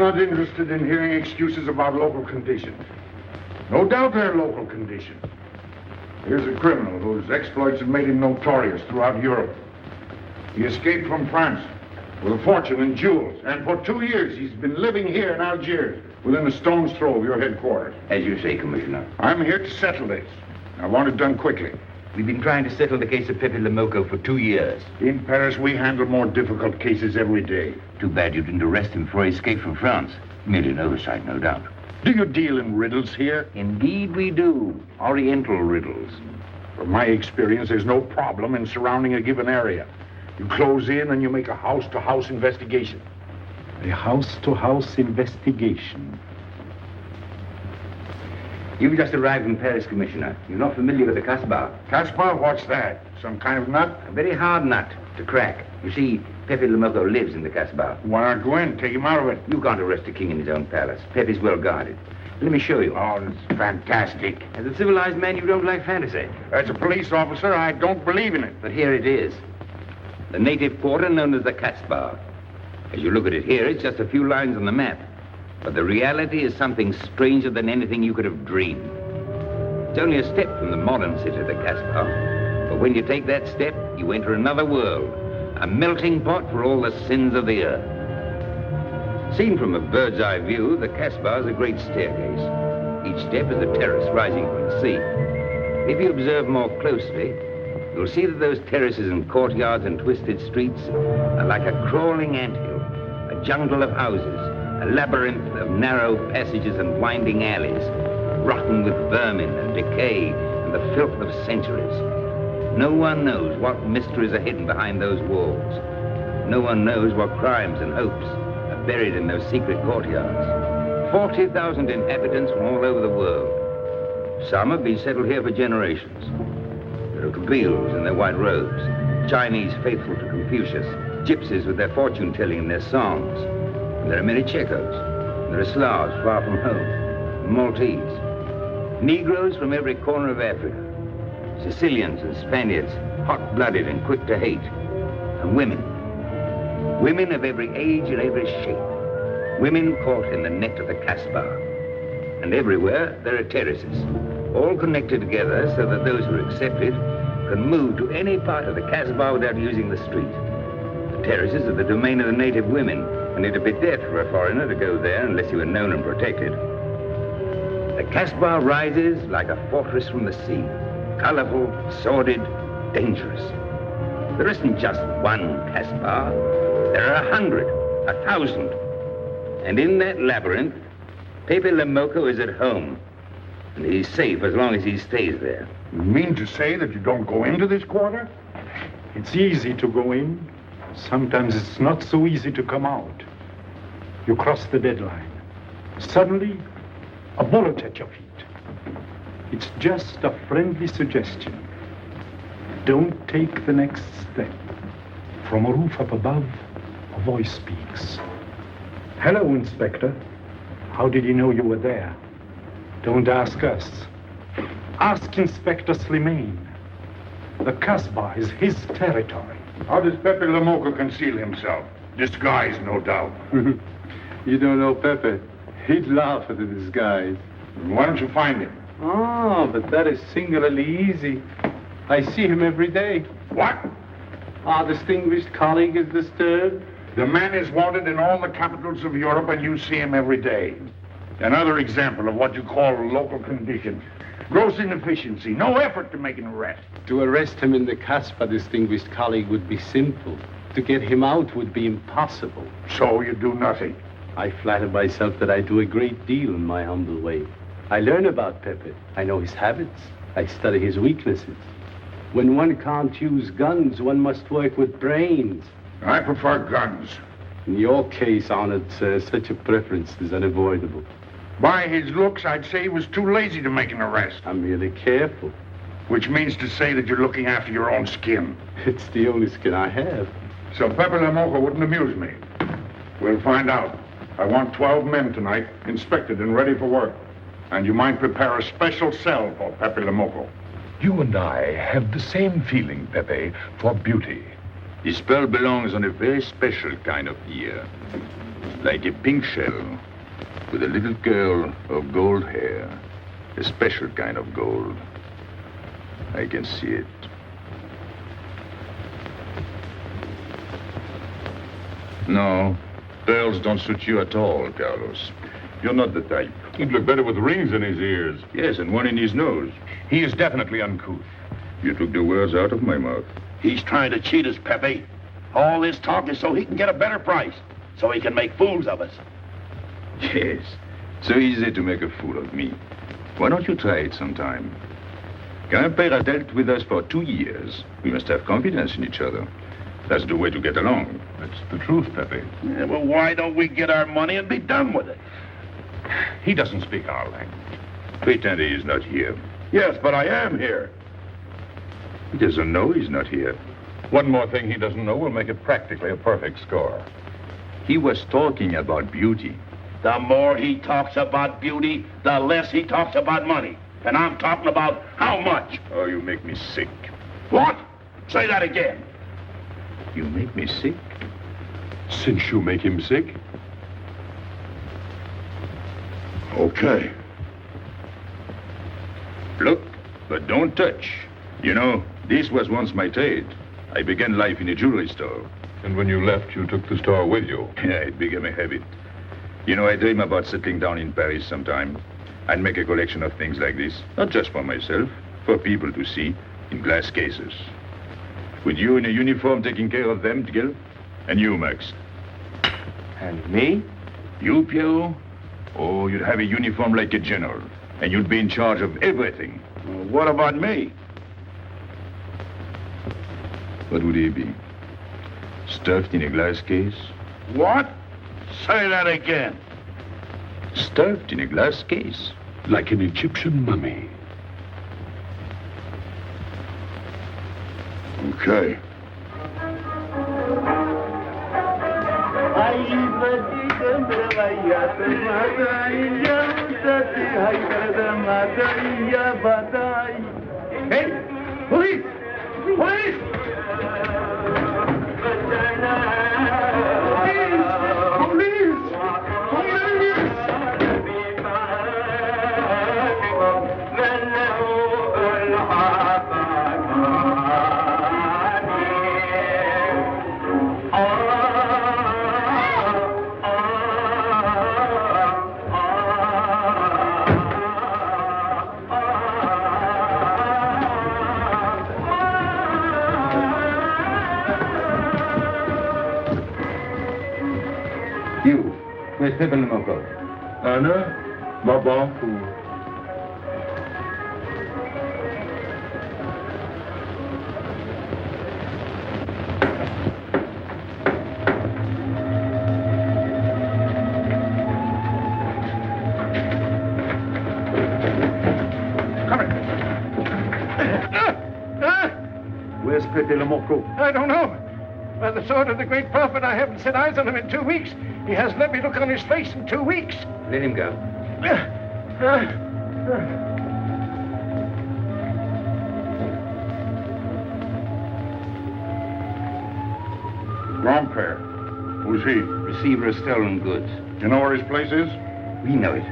not interested in hearing excuses about local conditions. No doubt they're local conditions. Here's a criminal whose exploits have made him notorious throughout Europe. He escaped from France with a fortune in jewels, and for 2 years he's been living here in Algiers, within a stone's throw of your headquarters. As you say, Commissioner. I'm here to settle this. I want it done quickly. We've been trying to settle the case of Pepe Lemoko for 2 years. In Paris, we handle more difficult cases every day. Too bad you didn't arrest him before he escaped from France. Merely an oversight, no doubt. Do you deal in riddles here? Indeed we do. Oriental riddles. From my experience, there's no problem in surrounding a given area. You close in and you make a house-to-house investigation. A house-to-house investigation. You've just arrived in Paris, Commissioner. You're not familiar with the Casbah. Casbah? What's that? Some kind of nut? A very hard nut to crack. You see, Pepe Lemoko lives in the Casbah. Why not go in? Take him out of it. You can't arrest a king in his own palace. Pepe's well guarded. Let me show you. Oh, it's fantastic. As a civilized man, you don't like fantasy. As a police officer, I don't believe in it. But here it is. The native quarter known as the Casbah. As you look at it here, it's just a few lines on the map. But the reality is something stranger than anything you could have dreamed. It's only a step from the modern city of the Casbah. But when you take that step, you enter another world, a melting pot for all the sins of the earth. Seen from a bird's eye view, the Casbah is a great staircase. Each step is a terrace rising from the sea. If you observe more closely, you'll see that those terraces and courtyards and twisted streets are like a crawling anthill, a jungle of houses, a labyrinth of narrow passages and winding alleys, rotten with vermin and decay and the filth of centuries. No one knows what mysteries are hidden behind those walls. No one knows what crimes and hopes are buried in those secret courtyards. 40,000 inhabitants from all over the world. Some have been settled here for generations. There are Kabyles in their white robes, Chinese faithful to Confucius, gypsies with their fortune-telling and their songs. And there are many Checos. There are Slavs far from home, Maltese. Negroes from every corner of Africa. Sicilians and Spaniards, hot-blooded and quick to hate. And women. Women of every age and every shape. Women caught in the net of the Casbah. And everywhere there are terraces, all connected together so that those who are accepted can move to any part of the Casbah without using the street. The terraces are the domain of the native women, and it'd be death for a foreigner to go there unless he were known and protected. The Casbah rises like a fortress from the sea, colorful, sordid, dangerous. There isn't just one Casbah. There are 100, 1,000. And in that labyrinth, Pepe Lemoko is at home. And he's safe as long as he stays there. You mean to say that you don't go into this quarter? It's easy to go in. Sometimes it's not so easy to come out. You cross the deadline. Suddenly, a bullet at your feet. It's just a friendly suggestion. Don't take the next step. From a roof up above, a voice speaks. Hello, Inspector. How did you know you were there? Don't ask us. Ask Inspector Slimane. The Casbah is his territory. How does Pepe Lemoko conceal himself? Disguise, no doubt. You don't know Pepe. He'd laugh at the disguise. Why don't you find him? Oh, but that is singularly easy. I see him every day. What? Our distinguished colleague is disturbed. The man is wanted in all the capitals of Europe, and you see him every day. Another example of what you call local conditions. Gross inefficiency, no effort to make an arrest. To arrest him in the Casbah, distinguished colleague, would be simple. To get him out would be impossible. So you do nothing. I flatter myself that I do a great deal in my humble way. I learn about Pepe. I know his habits. I study his weaknesses. When one can't use guns, one must work with brains. I prefer guns. In your case, honored sir, such a preference is unavoidable. By his looks, I'd say he was too lazy to make an arrest. I'm merely careful. Which means to say that you're looking after your own skin. It's the only skin I have. So Pepe Lemoko wouldn't amuse me. We'll find out. I want 12 men tonight, inspected and ready for work. And you might prepare a special cell for Pepe Lemoko. You and I have the same feeling, Pepe, for beauty. This pearl belongs on a very special kind of ear. Like a pink shell with a little curl of gold hair. A special kind of gold. I can see it. No, pearls don't suit you at all, Carlos. You're not the type. He'd look better with rings in his ears. Yes, and one in his nose. He is definitely uncouth. You took the words out of my mouth. He's trying to cheat us, Pepe. All this talk is so he can get a better price, so he can make fools of us. Yes, so easy to make a fool of me. Why don't you try it sometime? Grandpère has dealt with us for 2 years. We must have confidence in each other. That's the way to get along. That's the truth, Pepe. Yeah, well, why don't we get our money and be done with it? He doesn't speak our language. Pretend he is not here. Yes, but I am here. He doesn't know he's not here. One more thing he doesn't know will make it practically a perfect score. He was talking about beauty. The more he talks about beauty, the less he talks about money. And I'm talking about how much. Oh, you make me sick. What? Say that again. You make me sick? Since you make him sick? Okay. Look, but don't touch. You know, this was once my trade. I began life in a jewelry store. And when you left, you took the store with you. Yeah, it became a habit. You know, I dream about settling down in Paris sometime. I'd make a collection of things like this. Not just for myself, for people to see, in glass cases. With you in a uniform taking care of them, Gil? And you, Max? And me? You, Pierrot? Oh, you'd have a uniform like a general. And you'd be in charge of everything. Well, what about me? What would he be? Stuffed in a glass case? What? Say that again. Stuffed in a glass case? Like an Egyptian mummy. Okay. Hey! Police! Police! You, where's Pepe Le Moko? Anna? Baba? Where's Pepe Le Moko? I don't know. By the sword of the great prophet, I haven't set eyes on him in 2 weeks. He hasn't let me look on his face in 2 weeks. Let him go. Grandpère. Who's he? Receiver of stolen goods. You know where his place is? We know it.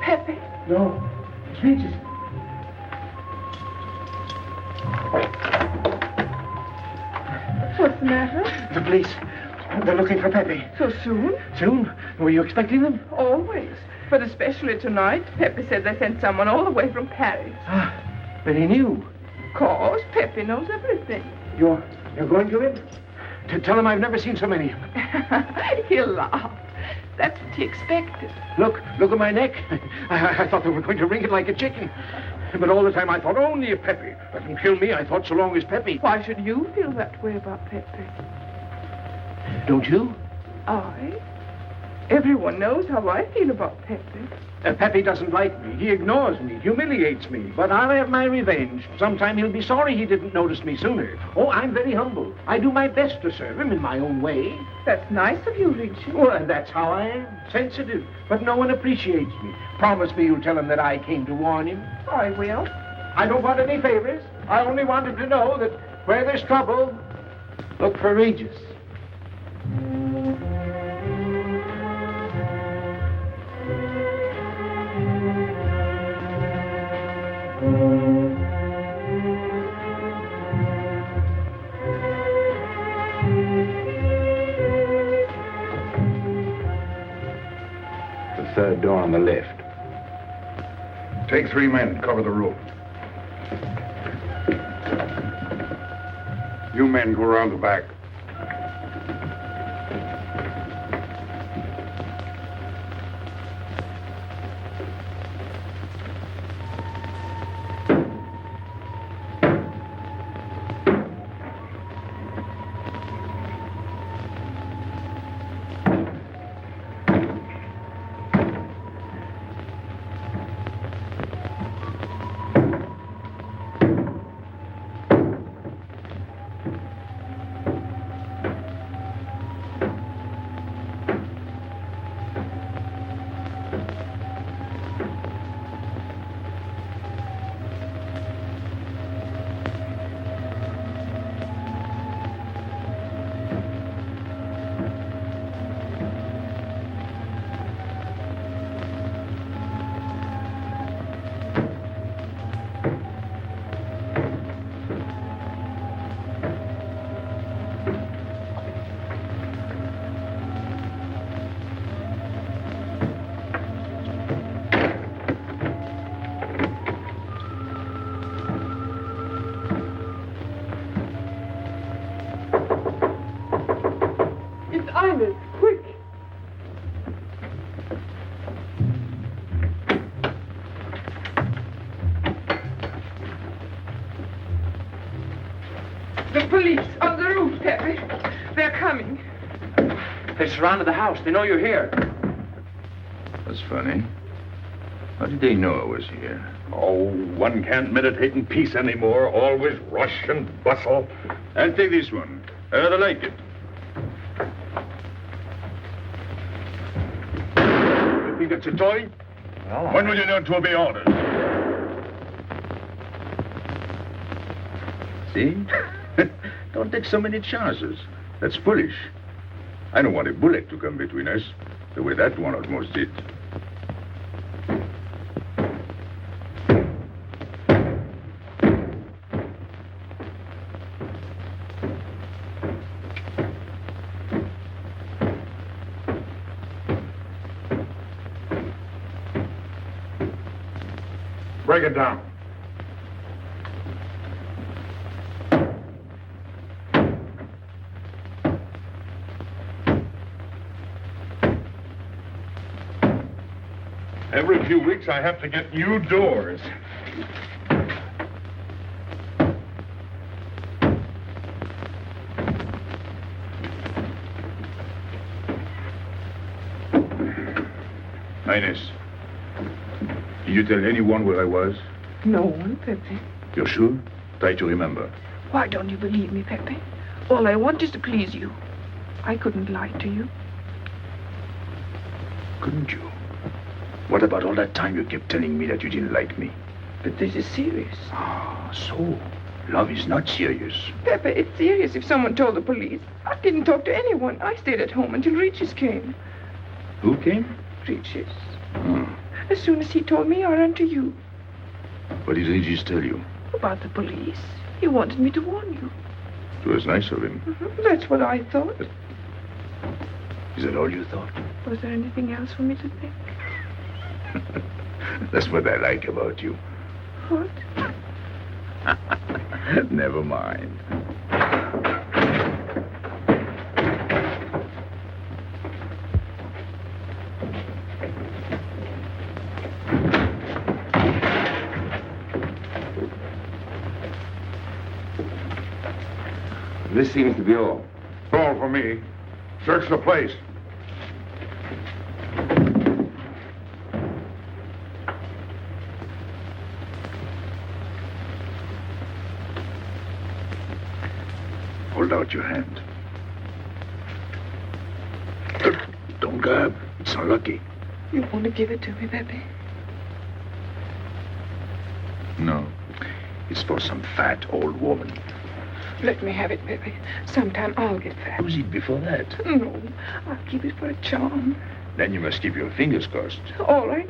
Pepe. No. Regis. What's the matter? The police. They're looking for Pepe. So soon? Soon? Were you expecting them? Always. But especially tonight. Pepe said they sent someone all the way from Paris. Ah, but he knew. Of course, Pepe knows everything. You're going to him? To tell him I've never seen so many. He'll laugh. That's what he expected. Look at my neck. I thought they were going to wring it like a chicken. But all the time I thought only if Pepe doesn't kill me, I thought so long as Pepe. Why should you feel that way about Pepe? Don't you? I? Everyone knows how I feel about Pepe. Pepe doesn't like me. He ignores me, humiliates me. But I'll have my revenge. Sometime he'll be sorry he didn't notice me sooner. Oh, I'm very humble. I do my best to serve him in my own way. That's nice of you, Richie. Well, that's how I am. Sensitive. But no one appreciates me. Promise me you'll tell him that I came to warn him. I will. I don't want any favors. I only want him to know that where there's trouble, look for Regis. The third door on the left. Take 3 men, cover the room. You men go around the back. Quick! The police on the roof, Pepe. They're coming. They surrounded the house. They know you're here. That's funny. How did they know I was here? Oh, one can't meditate in peace anymore. Always rush and bustle. I'll take this one. I rather like it. You think it's a toy? Well, When will you learn to obey orders? See? Don't take so many chances. That's foolish. I don't want a bullet to come between us, the way that one almost did. Break it down. Every few weeks I have to get new doors. Highness, did you tell anyone where I was? No one, Pepe. You're sure? Try to remember. Why don't you believe me, Pepe? All I want is to please you. I couldn't lie to you. Couldn't you? What about all that time you kept telling me that you didn't like me? But this is serious. Ah, so love is not serious. Pepe, it's serious if someone told the police. I didn't talk to anyone. I stayed at home until Regis came. Who came? Regis. Hmm. As soon as he told me, I ran to you. What did Regis tell you? About the police. He wanted me to warn you. It was nice of him. That's what I thought. Is that all you thought? Was there anything else for me to think? That's what I like about you. What? Never mind. This seems to be all. All for me. Search the place. hold out your hand. Don't grab. It's unlucky. You want to give it to me, Pepe? No. It's for some fat old woman. Let me have it, Pepe. Sometime I'll get fat. Use it before that. No, I'll keep it for a charm. Then you must keep your fingers crossed. All right.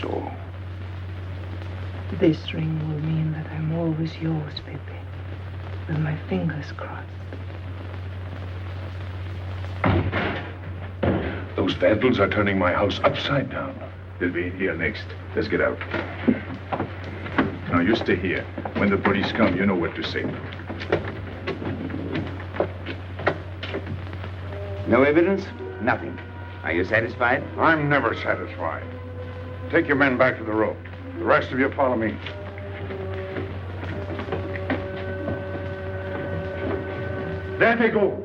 So. This ring will mean that I'm always yours, Pepe. With my fingers crossed. Those vandals are turning my house upside down. They'll be in here next. Let's get out. Now, you stay here. When the police come, you know what to say. No evidence? Nothing. Are you satisfied? I'm never satisfied. Take your men back to the road. The rest of you follow me. There they go.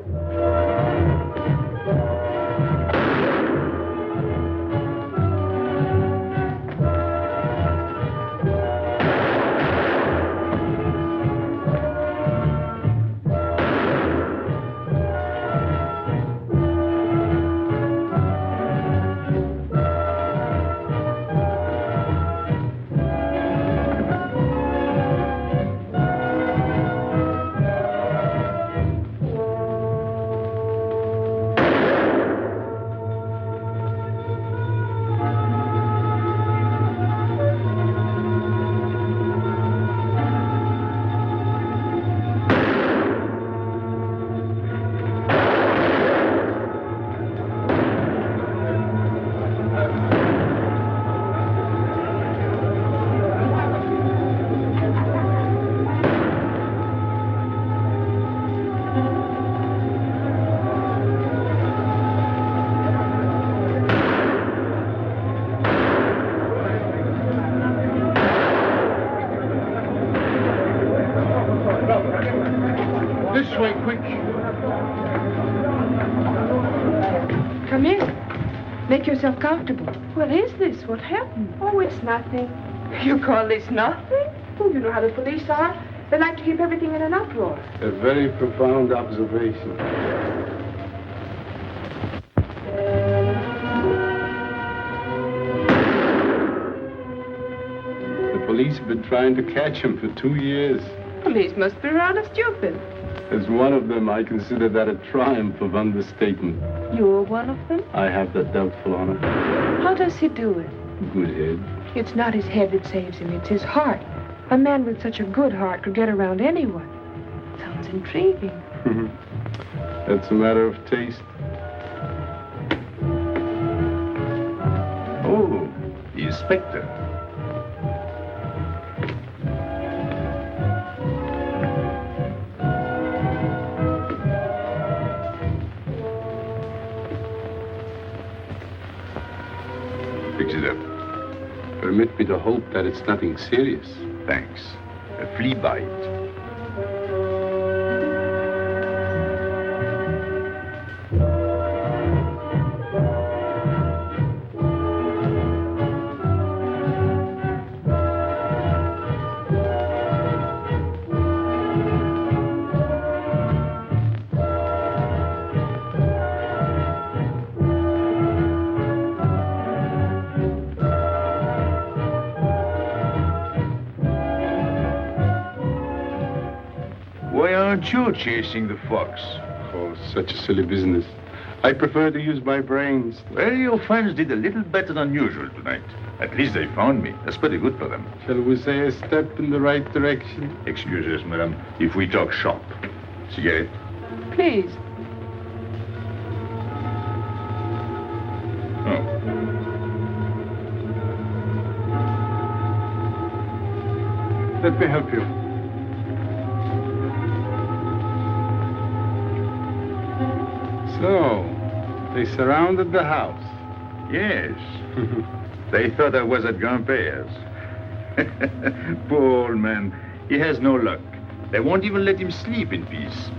This way, quick. Come in. Make yourself comfortable. What is this? What happened? Oh, it's nothing. You call this nothing? Oh, you know how the police are. They like to keep everything in an uproar. A very profound observation. The police have been trying to catch him for 2 years. Police must be rather stupid. As one of them, I consider that a triumph of understatement. You're one of them? I have that doubtful honor. How does he do it? Good head. It's not his head that saves him, it's his heart. A man with such a good heart could get around anyone. Sounds intriguing. That's a matter of taste. Oh, the inspector. Fix it up. Permit me to hope that it's nothing serious. Thanks. A flea bite. Why aren't you chasing the fox? Oh, such a silly business. I prefer to use my brains. Well, your friends did a little better than usual tonight. At least they found me. That's pretty good for them. Shall we say a step in the right direction? Excuse us, madam, if we talk shop. Cigarette? Please. Oh. Let me help you. So, they surrounded the house. Yes. They thought I was at Grandpère's. Poor old man. He has no luck. They won't even let him sleep in peace.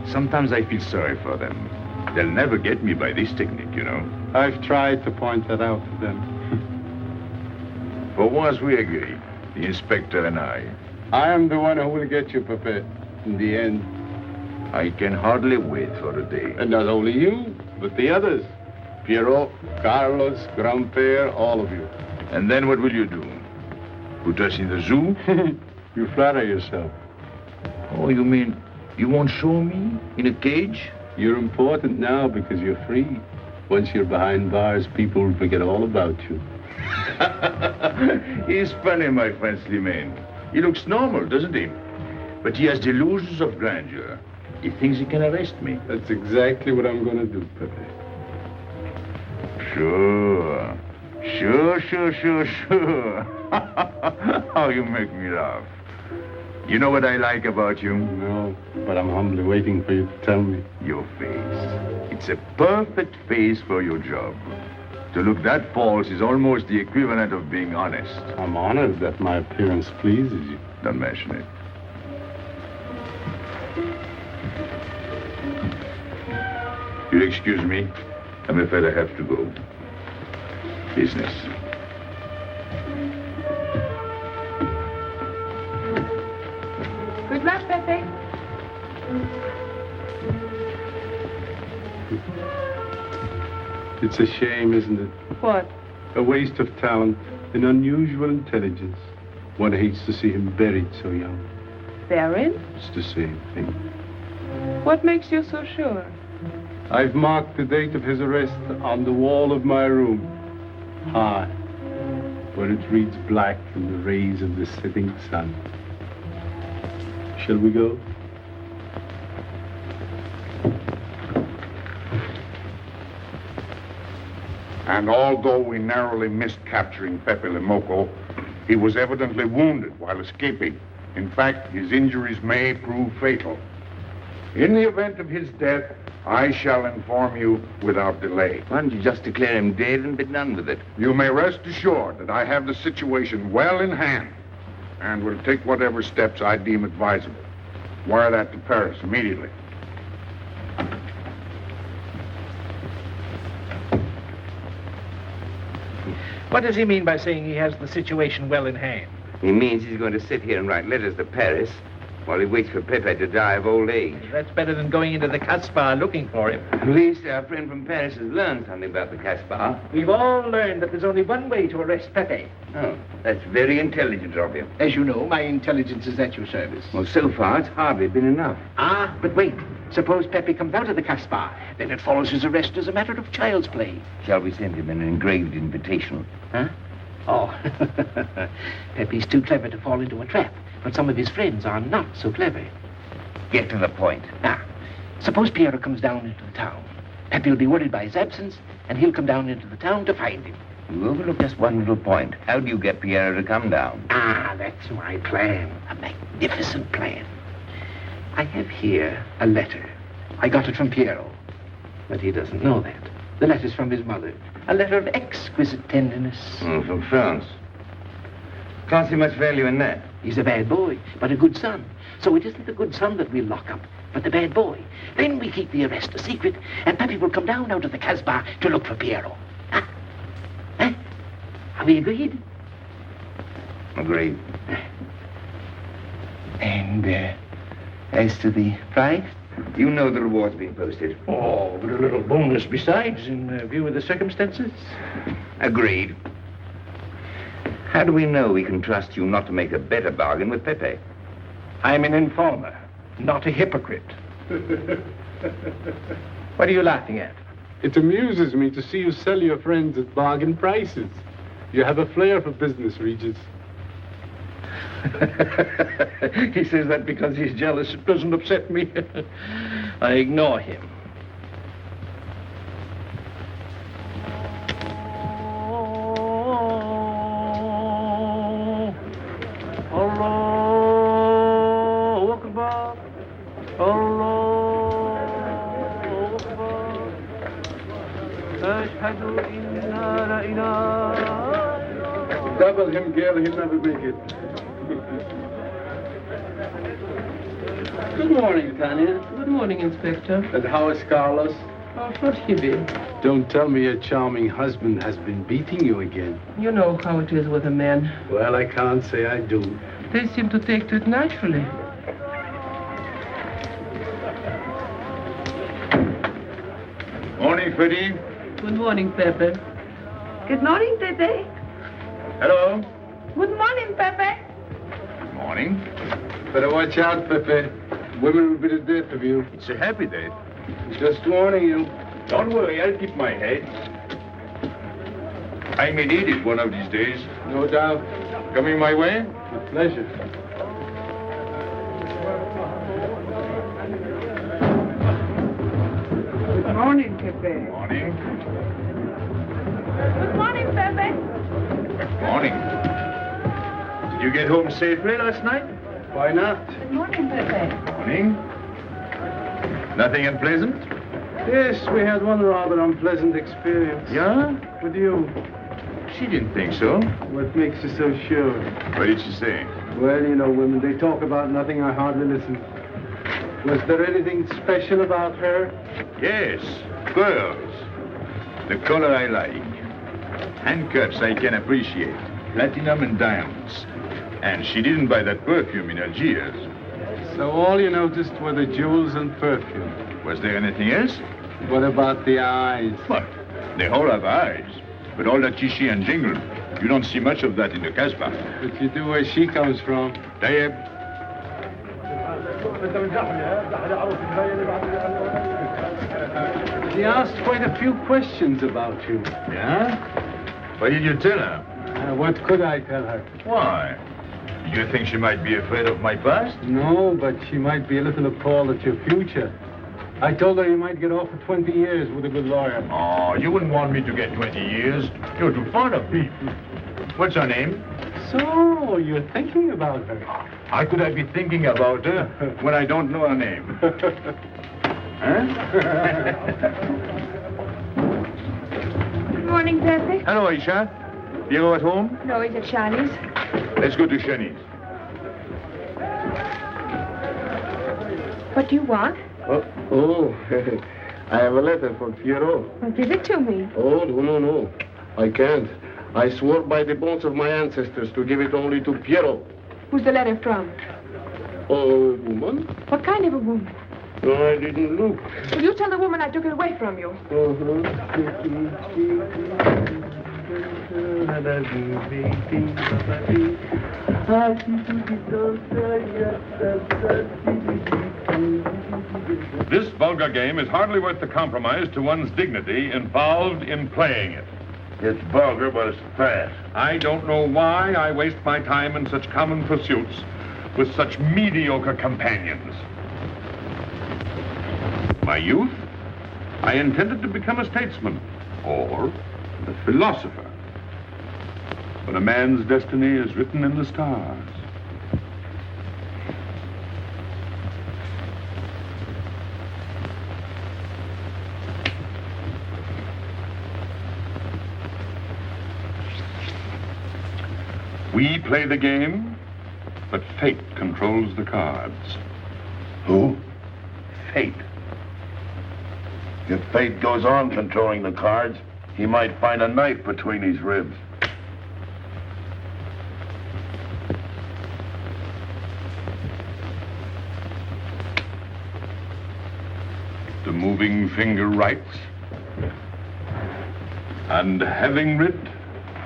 Sometimes I feel sorry for them. They'll never get me by this technique, you know. I've tried to point that out to them. For once we agree, the inspector and I. I am the one who will get you, Pepe, in the end. I can hardly wait for a day. And not only you, but the others. Piero, Carlos, Grandpere, all of you. And then what will you do? Put us in the zoo? You flatter yourself. Oh, you mean you won't show me in a cage? You're important now because you're free. Once you're behind bars, people will forget all about you. He's funny, my friend Slimane. He looks normal, doesn't he? But he has delusions of grandeur. He thinks he can arrest me. That's exactly what I'm going to do, Pepe. Sure. Sure. How you make me laugh. You know what I like about you? No, but I'm humbly waiting for you to tell me. Your face. It's a perfect face for your job. To look that false is almost the equivalent of being honest. I'm honored that my appearance pleases you. Don't mention it. You'll excuse me. I'm afraid I have to go. Business. Good luck, Pepe. It's a shame, isn't it? What? A waste of talent, an unusual intelligence. One hates to see him buried so young. Buried? It's the same thing. What makes you so sure? I've marked the date of his arrest on the wall of my room. High, where it reads black in the rays of the setting sun. Shall we go? And although we narrowly missed capturing Pepe Le Moco, he was evidently wounded while escaping. In fact, his injuries may prove fatal. In the event of his death, I shall inform you without delay. Why don't you just declare him dead and be done with it? You may rest assured that I have the situation well in hand and will take whatever steps I deem advisable. Wire that to Paris immediately. What does he mean by saying he has the situation well in hand? He means he's going to sit here and write letters to Paris while he waits for Pepe to die of old age. That's better than going into the Casbah looking for him. At least our friend from Paris has learned something about the Casbah. We've all learned that there's only one way to arrest Pepe. Oh, that's very intelligent of you. As you know, my intelligence is at your service. Well, so far, it's hardly been enough. Ah, but wait. Suppose Pepe comes out of the Casbah. Then it follows his arrest as a matter of child's play. Shall we send him an engraved invitation? Huh? Oh, Pepe's too clever to fall into a trap, but some of his friends are not so clever. Get to the point. Now, suppose Piero comes down into the town. Pepe will be worried by his absence, and he'll come down into the town to find him. You overlook just one little point. How do you get Piero to come down? Ah, that's my plan. A magnificent plan. I have here a letter. I got it from Piero, but he doesn't know that. The letter's from his mother. A letter of exquisite tenderness. From France. Can't see much value in that. He's a bad boy, but a good son. So it isn't the good son that we'll lock up, but the bad boy. Then we keep the arrest a secret, and Pepe will come down out of the Casbah to look for Piero. Huh? Huh? Are we agreed? Agreed. And, as to the price? You know the reward's been posted. Oh, but a little bonus besides, in view of the circumstances. Agreed. How do we know we can trust you not to make a better bargain with Pepe? I'm an informer, not a hypocrite. What are you laughing at? It amuses me to see you sell your friends at bargain prices. You have a flair for business, Regis. He says that because he's jealous. It doesn't upset me. I ignore him. Allahu Akbar. Allahu Akbar. Ashhadu inna la ilaha. Double him, girl, he'll never make it. Good morning, Tanya. Good morning, Inspector. And how is Carlos? Of course he will. Don't tell me your charming husband has been beating you again. You know how it is with a man. Well, I can't say I do. They seem to take to it naturally. Morning, Freddie. Good morning, Pepe. Good morning, Pepe. Hello. Good morning, Pepe. Morning. Better watch out, Pepe. Women will be the death of you. It's a happy day. Just warning you. Don't worry, I'll keep my head. I may need it one of these days. No doubt. Coming my way? With pleasure. Good morning, Pepe. Morning. Good morning, Pepe. Morning. Did you get home safely last night? Why not? Good morning, Pepe. Morning. Nothing unpleasant? Yes, we had one rather unpleasant experience. Yeah? With you. She didn't think so. What makes you so sure? What did she say? Well, you know, women, they talk about nothing. I hardly listen. Was there anything special about her? Yes, pearls. The color I like. Handcuffs I can appreciate. Platinum and diamonds. And she didn't buy that perfume in Algiers. So all you noticed were the jewels and perfume. Was there anything else? What about the eyes? What? They all have eyes. But all that chichi and jingle, you don't see much of that in the Casbah. But you do where she comes from. Tayyib. She asked quite a few questions about you. Yeah? What did you tell her? What could I tell her? Why? Do you think she might be afraid of my past? No, but she might be a little appalled at your future. I told her you might get off for 20 years with a good lawyer. Oh, you wouldn't want me to get 20 years. You're too fond of me. What's her name? So, you're thinking about her. How could I be thinking about her when I don't know her name? Huh? Good morning, Pepe. Hello, Aisha. Piero at home? No, he's at Shani's. Let's go to Shani's. What do you want? Oh, I have a letter for Piero. Well, give it to me. Oh, no. I can't. I swore by the bones of my ancestors to give it only to Piero. Who's the letter from? Oh, woman? What kind of a woman? No, I didn't look. Will you tell the woman I took it away from you? This vulgar game is hardly worth the compromise to one's dignity involved in playing it. It's vulgar, but it's fast. I don't know why I waste my time in such common pursuits with such mediocre companions. My youth, I intended to become a statesman or a philosopher. But a man's destiny is written in the stars. We play the game, but fate controls the cards. Who? Fate. If fate goes on controlling the cards, he might find a knife between his ribs. The moving finger writes, and having writ,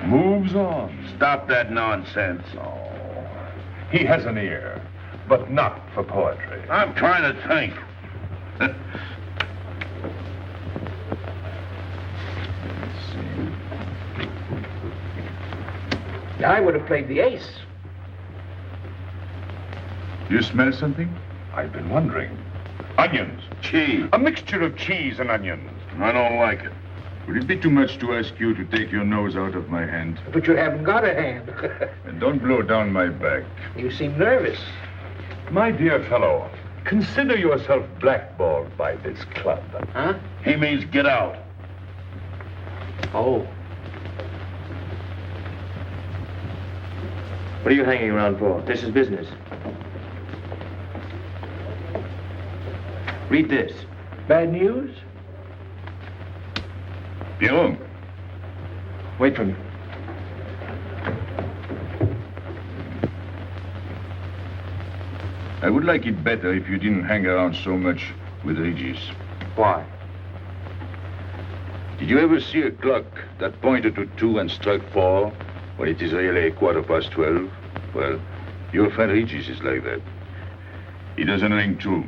moves on. Stop that nonsense. Oh, he has an ear, but not for poetry. I'm trying to think. I would have played the ace. You smell something? I've been wondering. Onions. Cheese. A mixture of cheese and onions. I don't like it. Would it be too much to ask you to take your nose out of my hand? But you haven't got a hand. And don't blow down my back. You seem nervous. My dear fellow, consider yourself blackballed by this club. Huh? He means get out. Oh. What are you hanging around for? This is business. Read this. Bad news? Pierrot. Wait for me. I would like it better if you didn't hang around so much with Regis. Why? Did you ever see a clock that pointed to 2 and struck 4 when it is really 12:15? Well, your friend Regis is like that. He doesn't ring true.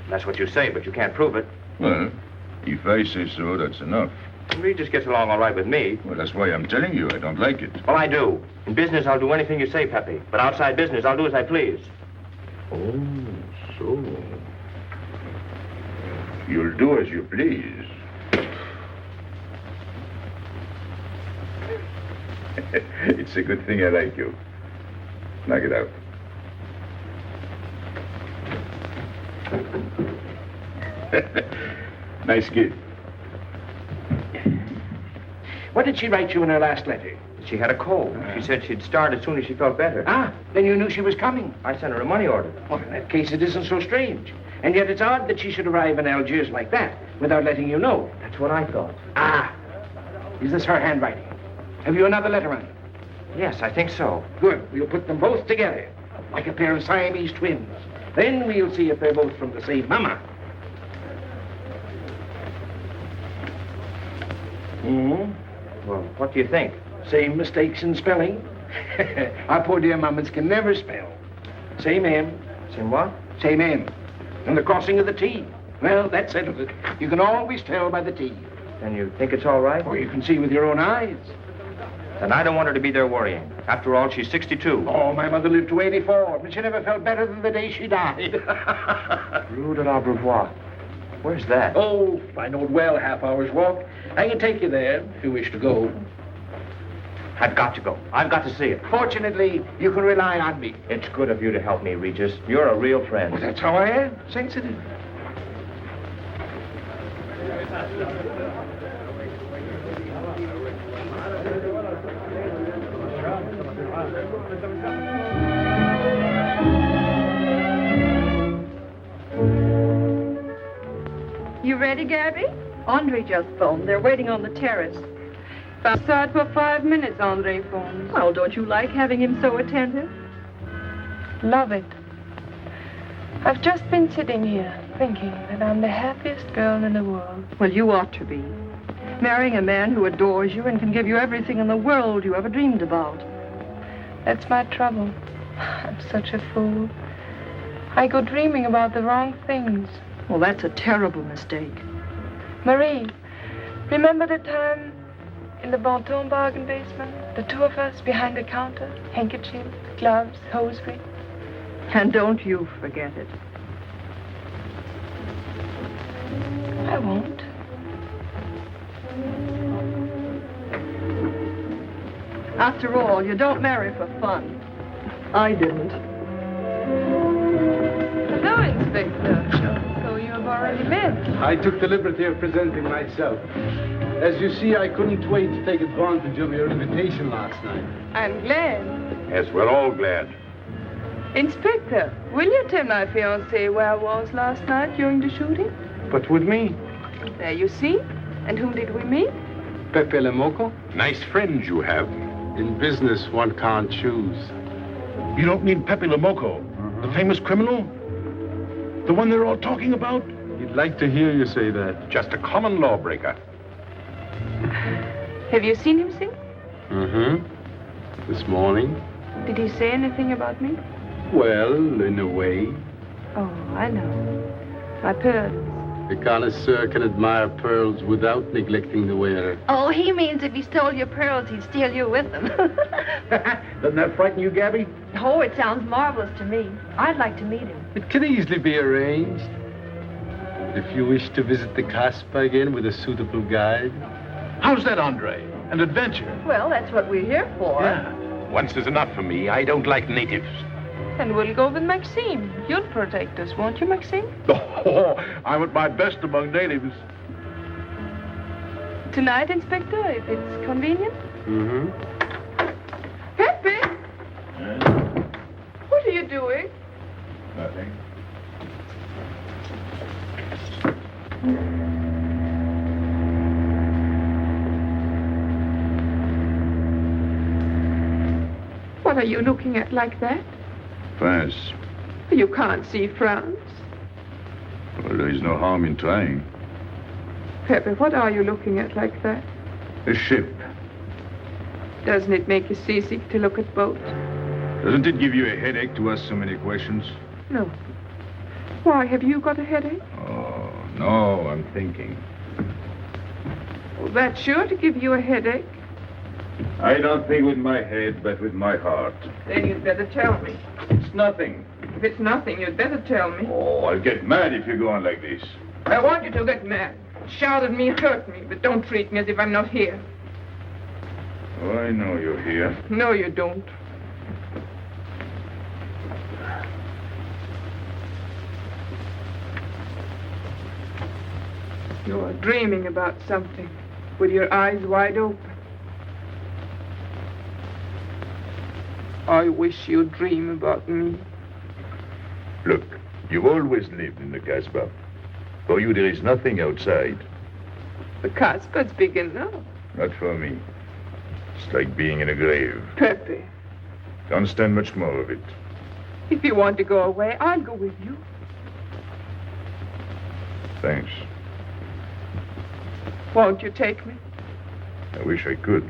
That's what you say, but you can't prove it. Well, if I say so, that's enough. He just gets along all right with me. Well, that's why I'm telling you I don't like it. Well, I do. In business, I'll do anything you say, Pepe. But outside business, I'll do as I please. Oh, so. You'll do as you please. It's a good thing I like you. Knock it out. Nice kid. What did she write you in her last letter? She had a cold. She said she'd start as soon as she felt better. Ah, then you knew she was coming. I sent her a money order. Well, in that case, it isn't so strange. And yet it's odd that she should arrive in Algiers like that, without letting you know. That's what I thought. Ah, is this her handwriting? Have you another letter on it? Yes, I think so. Good. We'll put them both together, like a pair of Siamese twins. Then we'll see if they're both from the same mama. Hmm? Well, what do you think? Same mistakes in spelling. Our poor dear mamas can never spell. Same M. Same what? Same M. And the crossing of the T. Well, that settles it. You can always tell by the T. Then you think it's all right? Or you can see with your own eyes. Then I don't want her to be there worrying. After all, she's 62. Oh, my mother lived to 84, but she never felt better than the day she died. Rue de l'Abreuvoir. Where's that? Oh, I know it well, half hour's walk. I can take you there if you wish to go. I've got to go. I've got to see it. Fortunately, you can rely on me. It's good of you to help me, Regis. You're a real friend. Well, that's how I am. Sensitive. You ready, Gabby? Andre just phoned. They're waiting on the terrace. Outside for 5 minutes, Andre phones. Well, don't you like having him so attentive? Love it. I've just been sitting here thinking that I'm the happiest girl in the world. Well, you ought to be. Marrying a man who adores you and can give you everything in the world you ever dreamed about. That's my trouble. I'm such a fool. I go dreaming about the wrong things. Well, that's a terrible mistake. Marie, remember the time in the Bonton bargain basement? The two of us behind the counter, handkerchiefs, gloves, hosiery. And don't you forget it. I won't. After all, you don't marry for fun. I didn't. Hello, Inspector. So you have already met. I took the liberty of presenting myself. As you see, I couldn't wait to take advantage of your invitation last night. I'm glad. Yes, we're all glad. Inspector, will you tell my fiancé where I was last night during the shooting? But with me, There you see. And whom did we meet? Pepe Le Moco? Nice friends you have. In business, one can't choose. You don't mean Pepe Le Moco, the famous criminal? The one they're all talking about? you'd like to hear you say that. Just a common lawbreaker. Have you seen him since? Mm-hmm. This morning? Did he say anything about me? Well, in a way. Oh, I know. My pearls. The connoisseur can admire pearls without neglecting the wearer. Oh, he means if he stole your pearls, he'd steal you with them. Doesn't that frighten you, Gabby? Oh, it sounds marvelous to me. I'd like to meet him. It can easily be arranged. If you wish to visit the Casbah again with a suitable guide. How's that, Andre? An adventure? Well, that's what we're here for. Yeah. Once is enough for me. I don't like natives. And we'll go with Maxime. You'll protect us, won't you, Maxime? Oh, I'm at my best among natives. Tonight, Inspector, if it's convenient. Mm-hmm. Pepe! What are you doing? Nothing. you looking at like that? France. You can't see France. Well, there is no harm in trying. Pepe, what are you looking at like that? A ship. Doesn't it make you seasick to look at boats? Doesn't it give you a headache to ask so many questions? No. Why, have you got a headache? Oh, no, I'm thinking. Well, that's sure to give you a headache. I don't think with my head, but with my heart. Then you'd better tell me. It's nothing. If it's nothing, you'd better tell me. Oh, I'll get mad if you go on like this. I want you to get mad. Shout at me, hurt me, but don't treat me as if I'm not here. Oh, I know you're here. No, you don't. You're dreaming about something with your eyes wide open. I wish you'd dream about me. Look, you've always lived in the Casbah. For you, there is nothing outside. The Casbah's big enough. Not for me. It's like being in a grave. Pepe, Don't stand much more of it. if you want to go away, I'll go with you. Thanks. Won't you take me? I wish I could.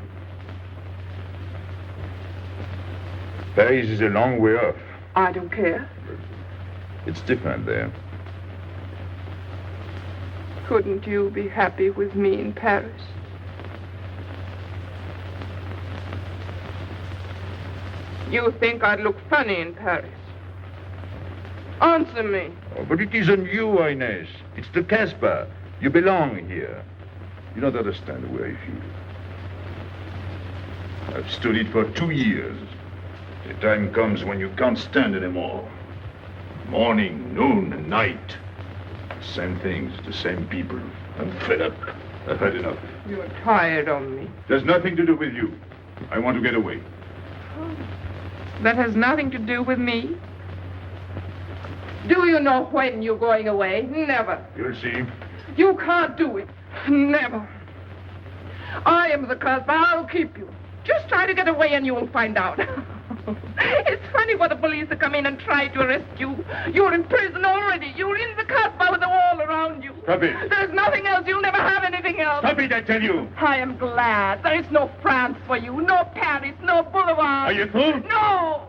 Paris is a long way off. I don't care. It's different there. Couldn't you be happy with me in Paris? You think I'd look funny in Paris? Answer me. Oh, but it isn't you, Inez. It's the Casbah. You belong here. You don't understand the way I feel. I've stood it for 2 years. The time comes when you can't stand anymore. Morning, noon, and night. Same things, the same people. I'm fed up. I've had enough. You're tired of me. There's nothing to do with you. I want to get away. That has nothing to do with me. Do you know when you're going away? Never. You'll see. You can't do it. Never. I am the Casbah. I'll keep you. Just try to get away and you'll find out. It's funny what the police have come in and tried to arrest you. You're in prison already. You're in the Casbah with a wall around you. Stop it. There's nothing else. You'll never have anything else. Stop it, I tell you. I am glad. There is no France for you. No Paris. No Boulevard. Are you through? No.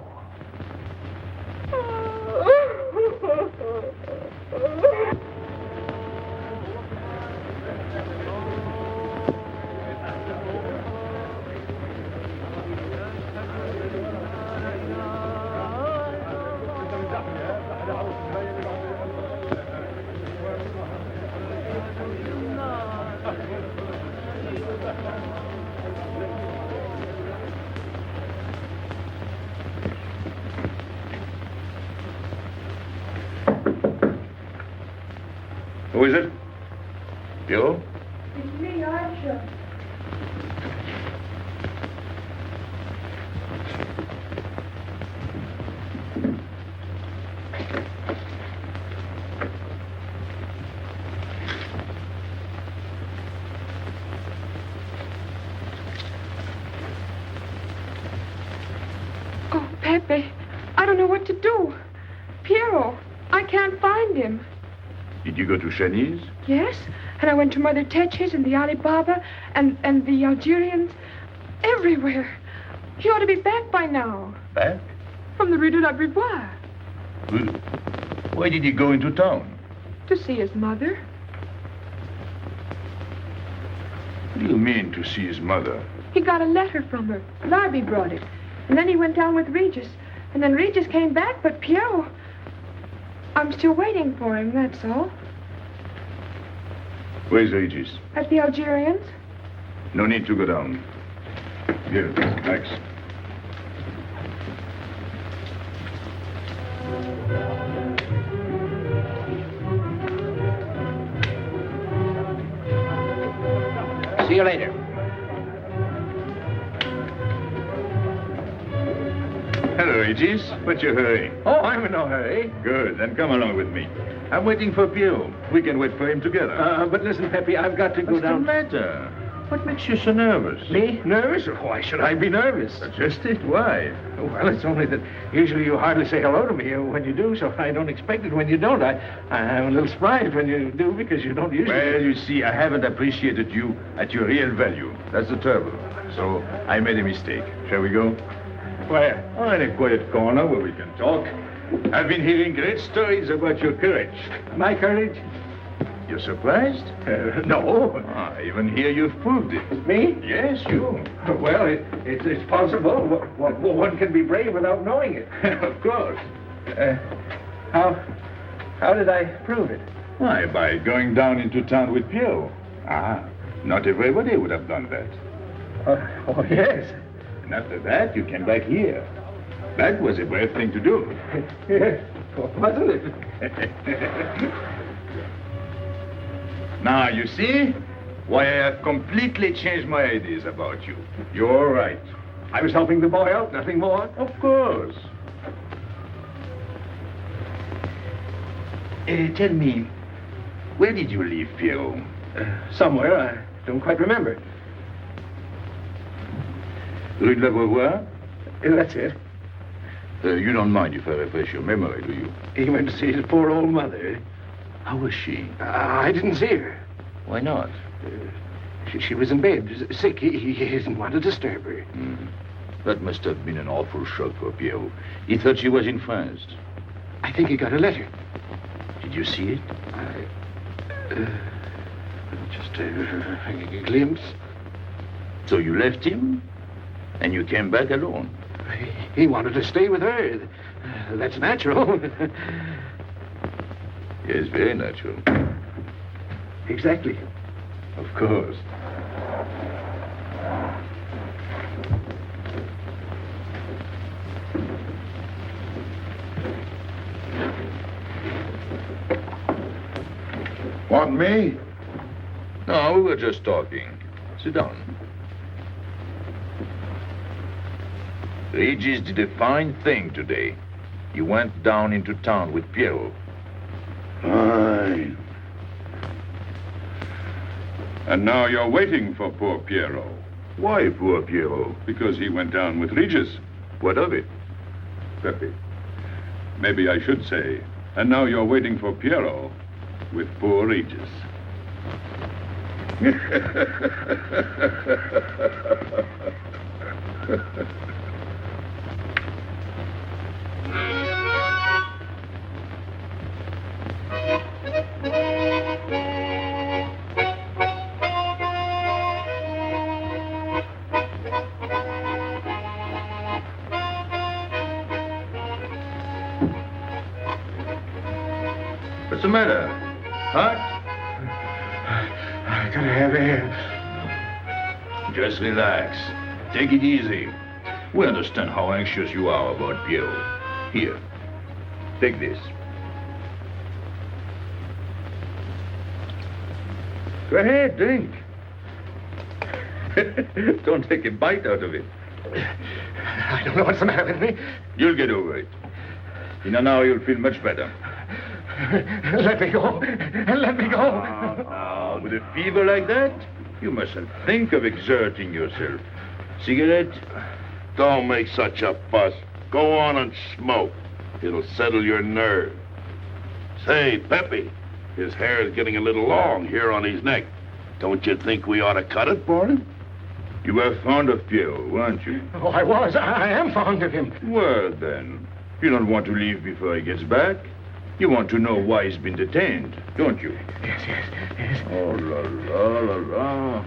Who is it? You? It's me, Aisha. Oh, Pepe, I don't know what to do. Piero, I can't find him. Did you go to Shani's? Yes, and I went to Mother Tetch's and the Alibaba and the Algerians. Everywhere. He ought to be back by now. Back? From the Rue de la Brivoire. Why did he go into town? To see his mother. What do you mean, to see his mother? He got a letter from her. Larby brought it. And then he went down with Regis. And then Regis came back, but Piero... I'm still waiting for him, that's all. Where's Regis? At the Algerians? No need to go down. Here, thanks. See you later. Hello, Regis. What's your hurry? Oh, I'm in no hurry. Good, then come along with me. I'm waiting for Pio. We can wait for him together. But listen, Pepe, I've got to go What's down. the matter? What makes you so nervous? Me? Nervous? Why should I be nervous? Just it. Why? Well, it's only that usually you hardly say hello to me when you do, so I don't expect it when you don't. I'm a little surprised when you do because you don't usually. Well, you see, I haven't appreciated you at your real value. That's the trouble. So I made a mistake. Shall we go? Where? Oh, in a quiet corner where we can talk. I've been hearing great stories about your courage. My courage? You're surprised? No. Even here you've proved it. Me? Yes, you. Well, it's possible. One can be brave without knowing it. Of course. How did I prove it? Why, by going down into town with Pierrot. Not everybody would have done that. Oh, yes. And after that, you came back here. That was a brave thing to do. Yes, wasn't it? Now, you see why I have completely changed my ideas about you. You're right. I was helping the boy out, nothing more. Of course. Tell me, where did you leave Pierrot? Somewhere, I don't quite remember. Rue de la Beauvoir? That's it. You don't mind if I refresh your memory, do you? He went to see his poor old mother. How was she? I didn't see her. Why not? She was in bed, sick. He didn't want to disturb her. That must have been an awful shock for Pierrot. He thought she was in France. I think he got a letter. Did you see it? Just a glimpse. So you left him, and you came back alone? He wanted to stay with her. That's natural. Yes, very natural. Exactly. Of course. Want me? No, we were just talking. Sit down. Regis did a fine thing today. He went down into town with Pierrot. Fine. And now you're waiting for poor Pierrot. Why poor Pierrot? Because he went down with Regis. What of it? Pepe. Maybe I should say, and now you're waiting for Pierrot with poor Regis. What's the matter? Hot? I gotta have air. Just relax. Take it easy. We understand how anxious you are about Pierrot. Here, take this. Go ahead, drink. Don't take a bite out of it. I don't know what's the matter with me. You'll get over it. In an hour, you'll feel much better. Let me go. Let me go. With a fever like that, you mustn't think of exerting yourself. Cigarette? Don't make such a fuss. Go on and smoke. It'll settle your nerve. Say, Pepe, his hair is getting a little long here on his neck. Don't you think we ought to cut it for him? You were fond of Pierrot, weren't you? Oh, I was. I am fond of him. Well, then, you don't want to leave before he gets back. You want to know why he's been detained, don't you? Yes. Oh, la, la, la, la.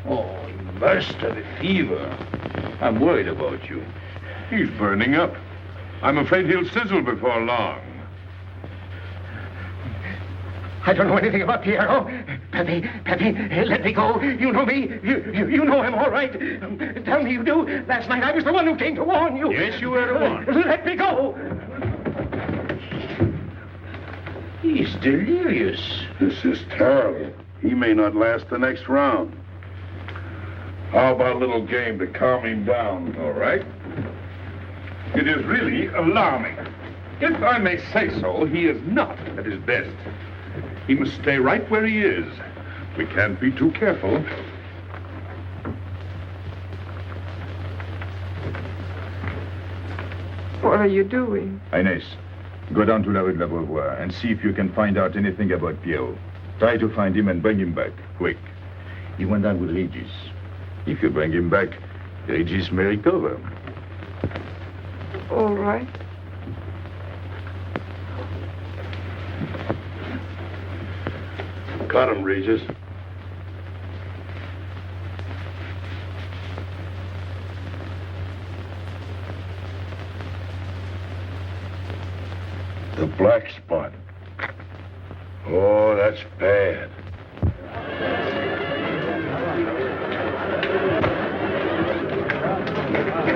Oh, he must have a fever. I'm worried about you. He's burning up. I'm afraid he'll sizzle before long. I don't know anything about Pierrot. Pepe, let me go. You know me. You know him, all right. Tell me you do. Last night I was the one who came to warn you. Yes, you were the one. Let me go. He's delirious. This is terrible. He may not last the next round. How about a little game to calm him down? All right. It is really alarming. If I may say so, he is not at his best. He must stay right where he is. We can't be too careful. What are you doing? Inés, go down to la rue de la Beauvoir and see if you can find out anything about Pierrot. Try to find him and bring him back, quick. He went down with Regis. If you bring him back, Regis may recover. All right. Got him, Regis. The black spot. Oh, that's bad.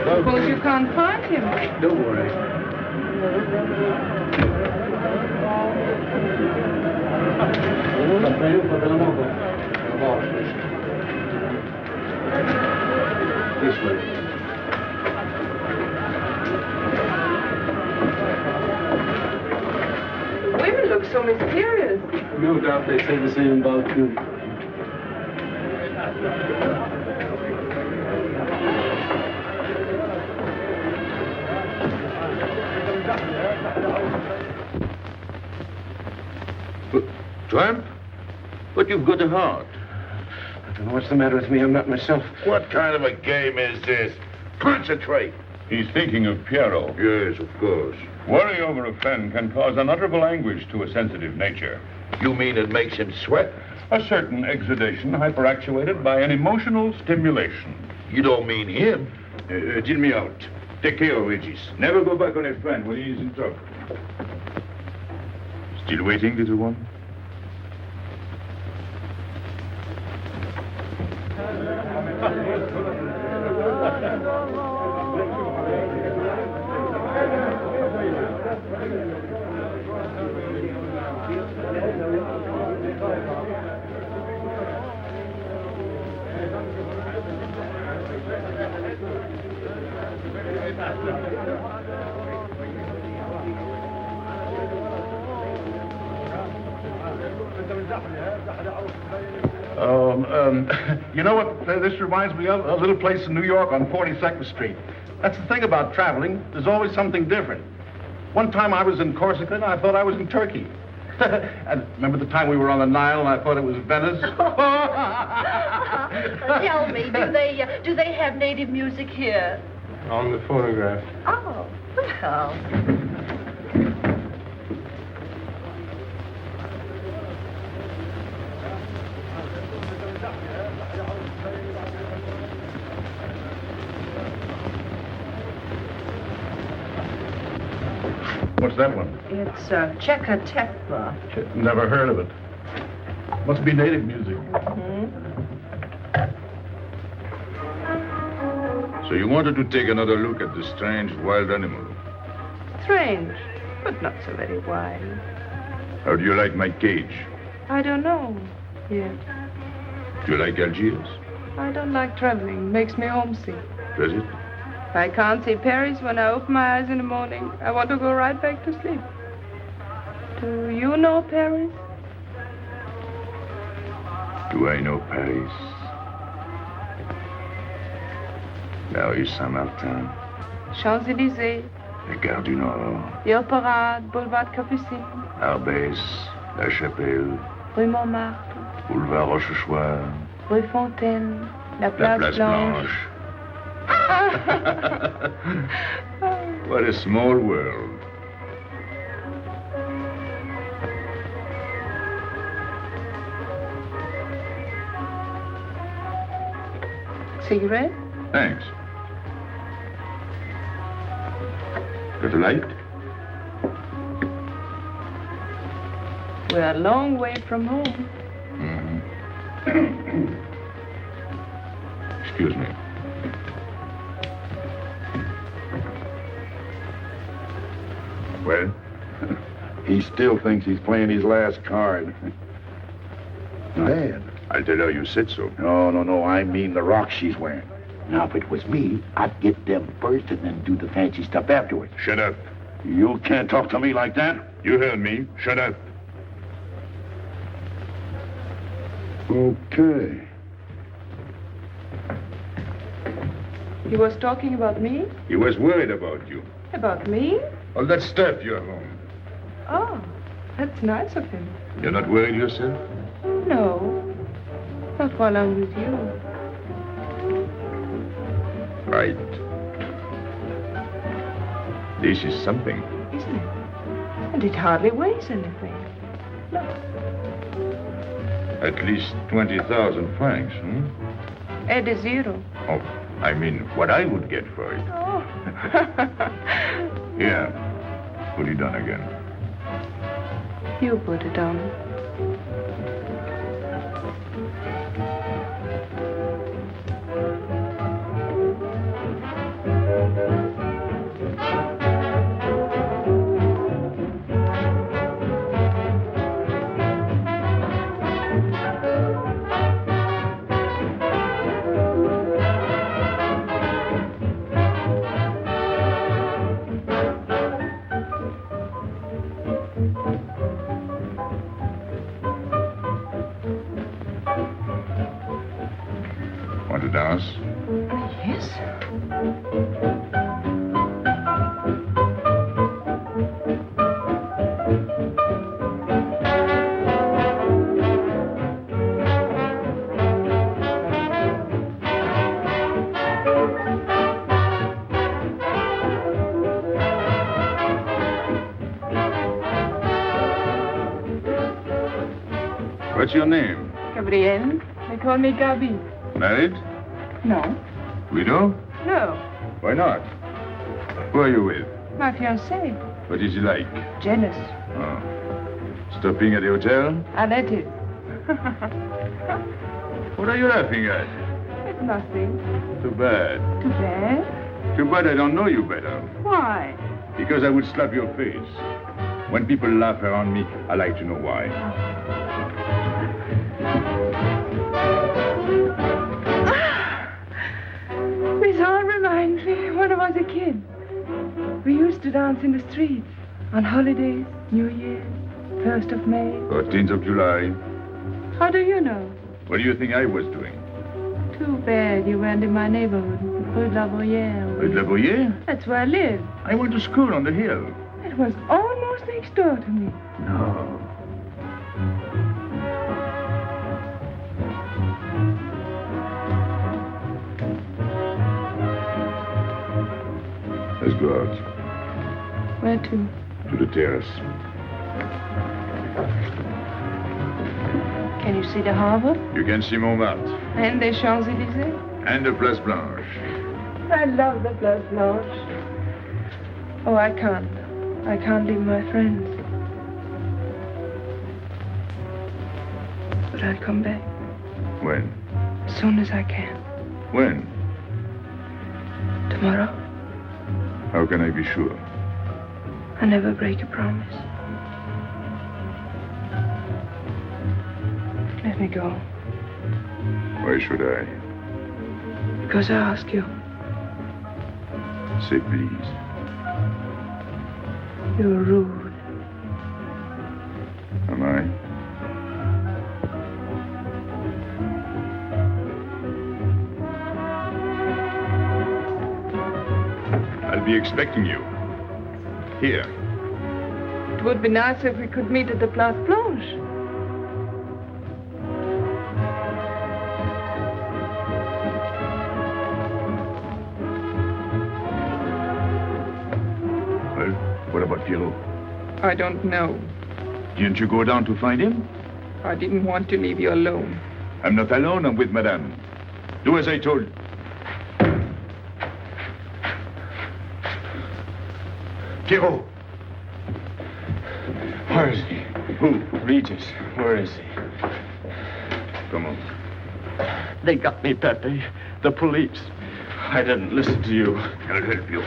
Suppose you can't find him. Don't worry. This way. Women look so mysterious. No doubt they say the same about you. Tramp? But you've got a heart. I don't know what's the matter with me. I'm not myself. What kind of a game is this? Concentrate. He's thinking of Pierrot. Yes, of course. Worry over a friend can cause unutterable anguish to a sensitive nature. You mean it makes him sweat? A certain exudation hyperactuated by an emotional stimulation. You don't mean him? Deal me out. Take care of Regis. Never go back on a friend when he is in trouble. Still waiting, little one? You know what this reminds me of? A little place in New York on 42nd Street. That's the thing about traveling. There's always something different. One time I was in Corsica and I thought I was in Turkey. And remember the time we were on the Nile and I thought it was Venice? Tell me, do they have native music here? On the phonograph. Oh, well. What's that one? It's Cheka Tekla. Never heard of it. Must be native music. So you wanted to take another look at the strange wild animal. Strange, but not so very wild. How do you like my cage? I don't know yet. Do you like Algiers? I don't like traveling. Makes me homesick. Does it? I can't see Paris when I open my eyes in the morning. I want to go right back to sleep. Do you know Paris? Do I know Paris? La rue Saint-Martin, Champs-Élysées, la Gare du Nord, Ile Parade, Boulevard Capucine, Arbès, La Chapelle, Rue Montmartre, Boulevard Rochechouart, Rue Fontaine, La la Place, Place Blanche. What a small world. Cigarette? Thanks. Got a light? We're a long way from home. Excuse me. Well? He still thinks he's playing his last card. Bad. I'll tell her you said so. No. I mean the rock she's wearing. Now, if it was me, I'd get them first and then do the fancy stuff afterwards. Shut up. You can't talk to me like that. You heard me. Shut up. Okay. He was talking about me? He was worried about you. About me? All that stuff you have on. Oh, that's nice of him. You're not worried yourself? No, not while I'm with you. Right. This is something. Isn't it? And it hardly weighs anything. Look. At least 20,000 francs, hmm? Et de zero. Oh, I mean, what I would get for it. Oh. Here, put it on again. You put it on. Want to dance? Yes. What's your name? Gabrielle. They call me Gabi. Married? No. Widow? No. Why not? Who are you with? My fiancé. What is he like? Jealous. Oh. Stopping at the hotel? I let it. What are you laughing at? It's nothing. Too bad. Too bad? Too bad I don't know you better. Why? Because I would slap your face. When people laugh around me, I like to know why. This all reminds me when I was a kid. We used to dance in the streets on holidays, New Year's, 1st of May. 14th of July. How do you know? What do you think I was doing? Too bad you weren't in my neighborhood, Rue de la Bruyère. Rue de la Bruyère? That's where I live. I went to school on the hill. It was almost next door to me. No. Let's go out. Where to? To the terrace. Can you see the harbor? You can see Montmartre. And the Champs-Élysées? And the Place Blanche. I love the Place Blanche. Oh, I can't. I can't leave my friends. But I'll come back. When? As soon as I can. When? Tomorrow. How can I be sure? I never break a promise. Let me go. Why should I? Because I ask you. Say please. You're rude. Am I? I'll be expecting you. Here. It would be nice if we could meet at the Place Blanche. Well, what about Pierrot? I don't know. Didn't you go down to find him? I didn't want to leave you alone. I'm not alone, I'm with Madame. Do as I told. Pierrot! Where is he? Who? Regis. Where is he? Come on. They got me, Pepe. The police. I didn't listen to you. I'll help you.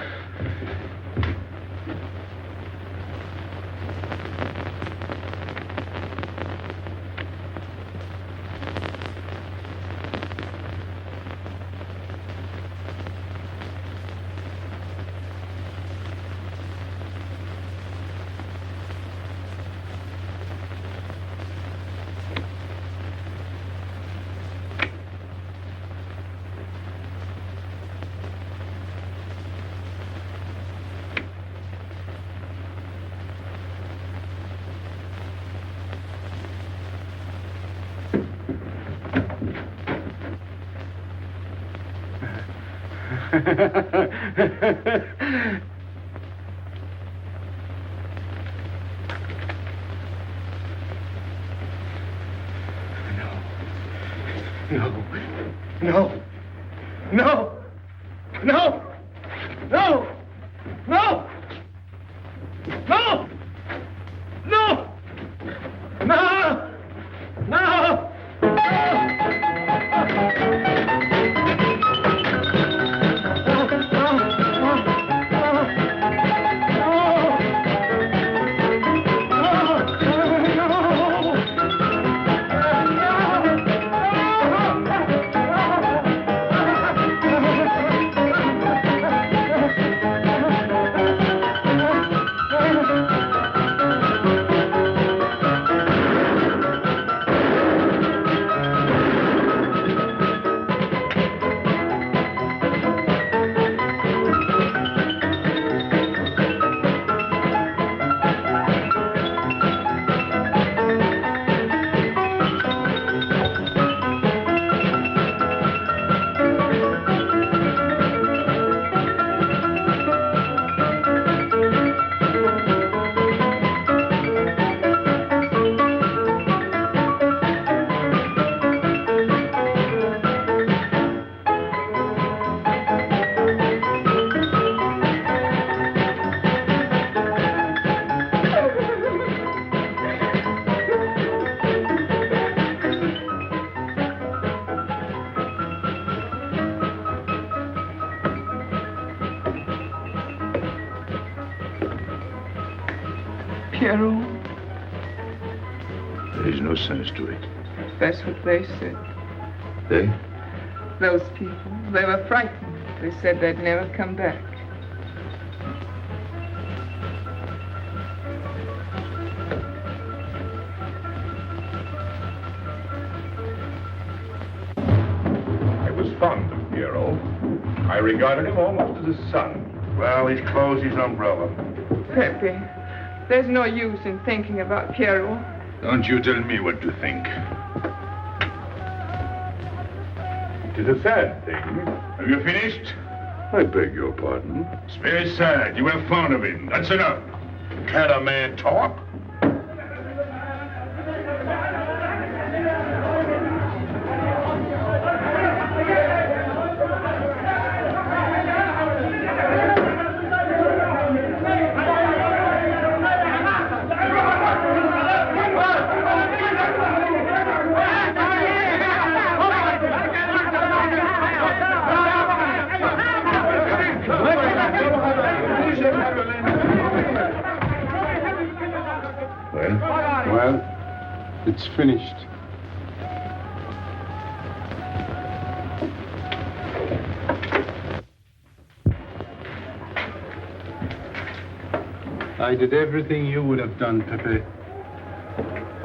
No. No. No. No. No. No. No. No. No. No. Pierrot, There's no sense to it. that's what they said. They? Those people, they were frightened. They said they'd never come back. I was fond of Pierrot. I regarded him almost as a son. Well, his clothes, his umbrella. Pepe, there's no use in thinking about Pierrot. Don't you tell me what to think. It is a sad thing. Have you finished? I beg your pardon. It's very sad. You were fond of him. That's enough. Can't a man talk? Well, it's finished. I did everything you would have done, Pepe.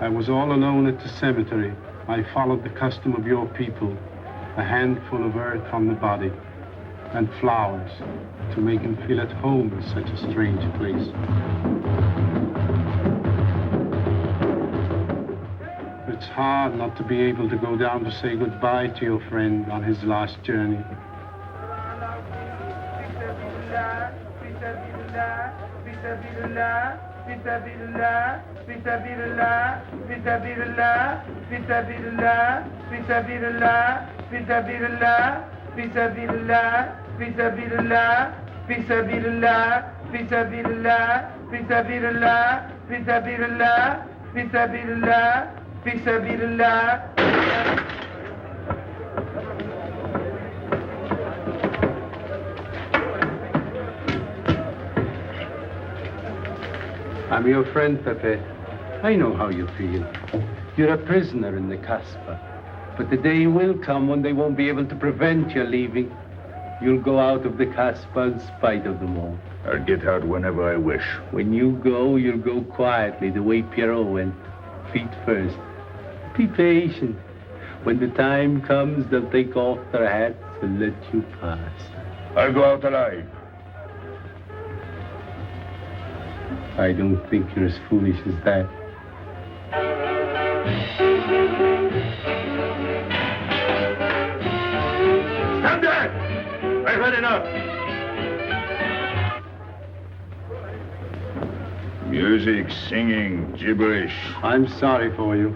I was all alone at the cemetery. I followed the custom of your people, a handful of earth on the body, and flowers to make him feel at home in such a strange place. It's hard not to be able to go down to say goodbye to your friend on his last journey. I'm your friend, Pepe. I know how you feel. You're a prisoner in the Casbah. But the day will come when they won't be able to prevent your leaving. You'll go out of the Casbah in spite of them all. I'll get out whenever I wish. When you go, you'll go quietly, the way Pierrot went. Feet first. Be patient. When the time comes, they'll take off their hats and let you pass. I'll go out alive. I don't think you're as foolish as that. Stand there! I heard enough. Music, singing, gibberish. I'm sorry for you.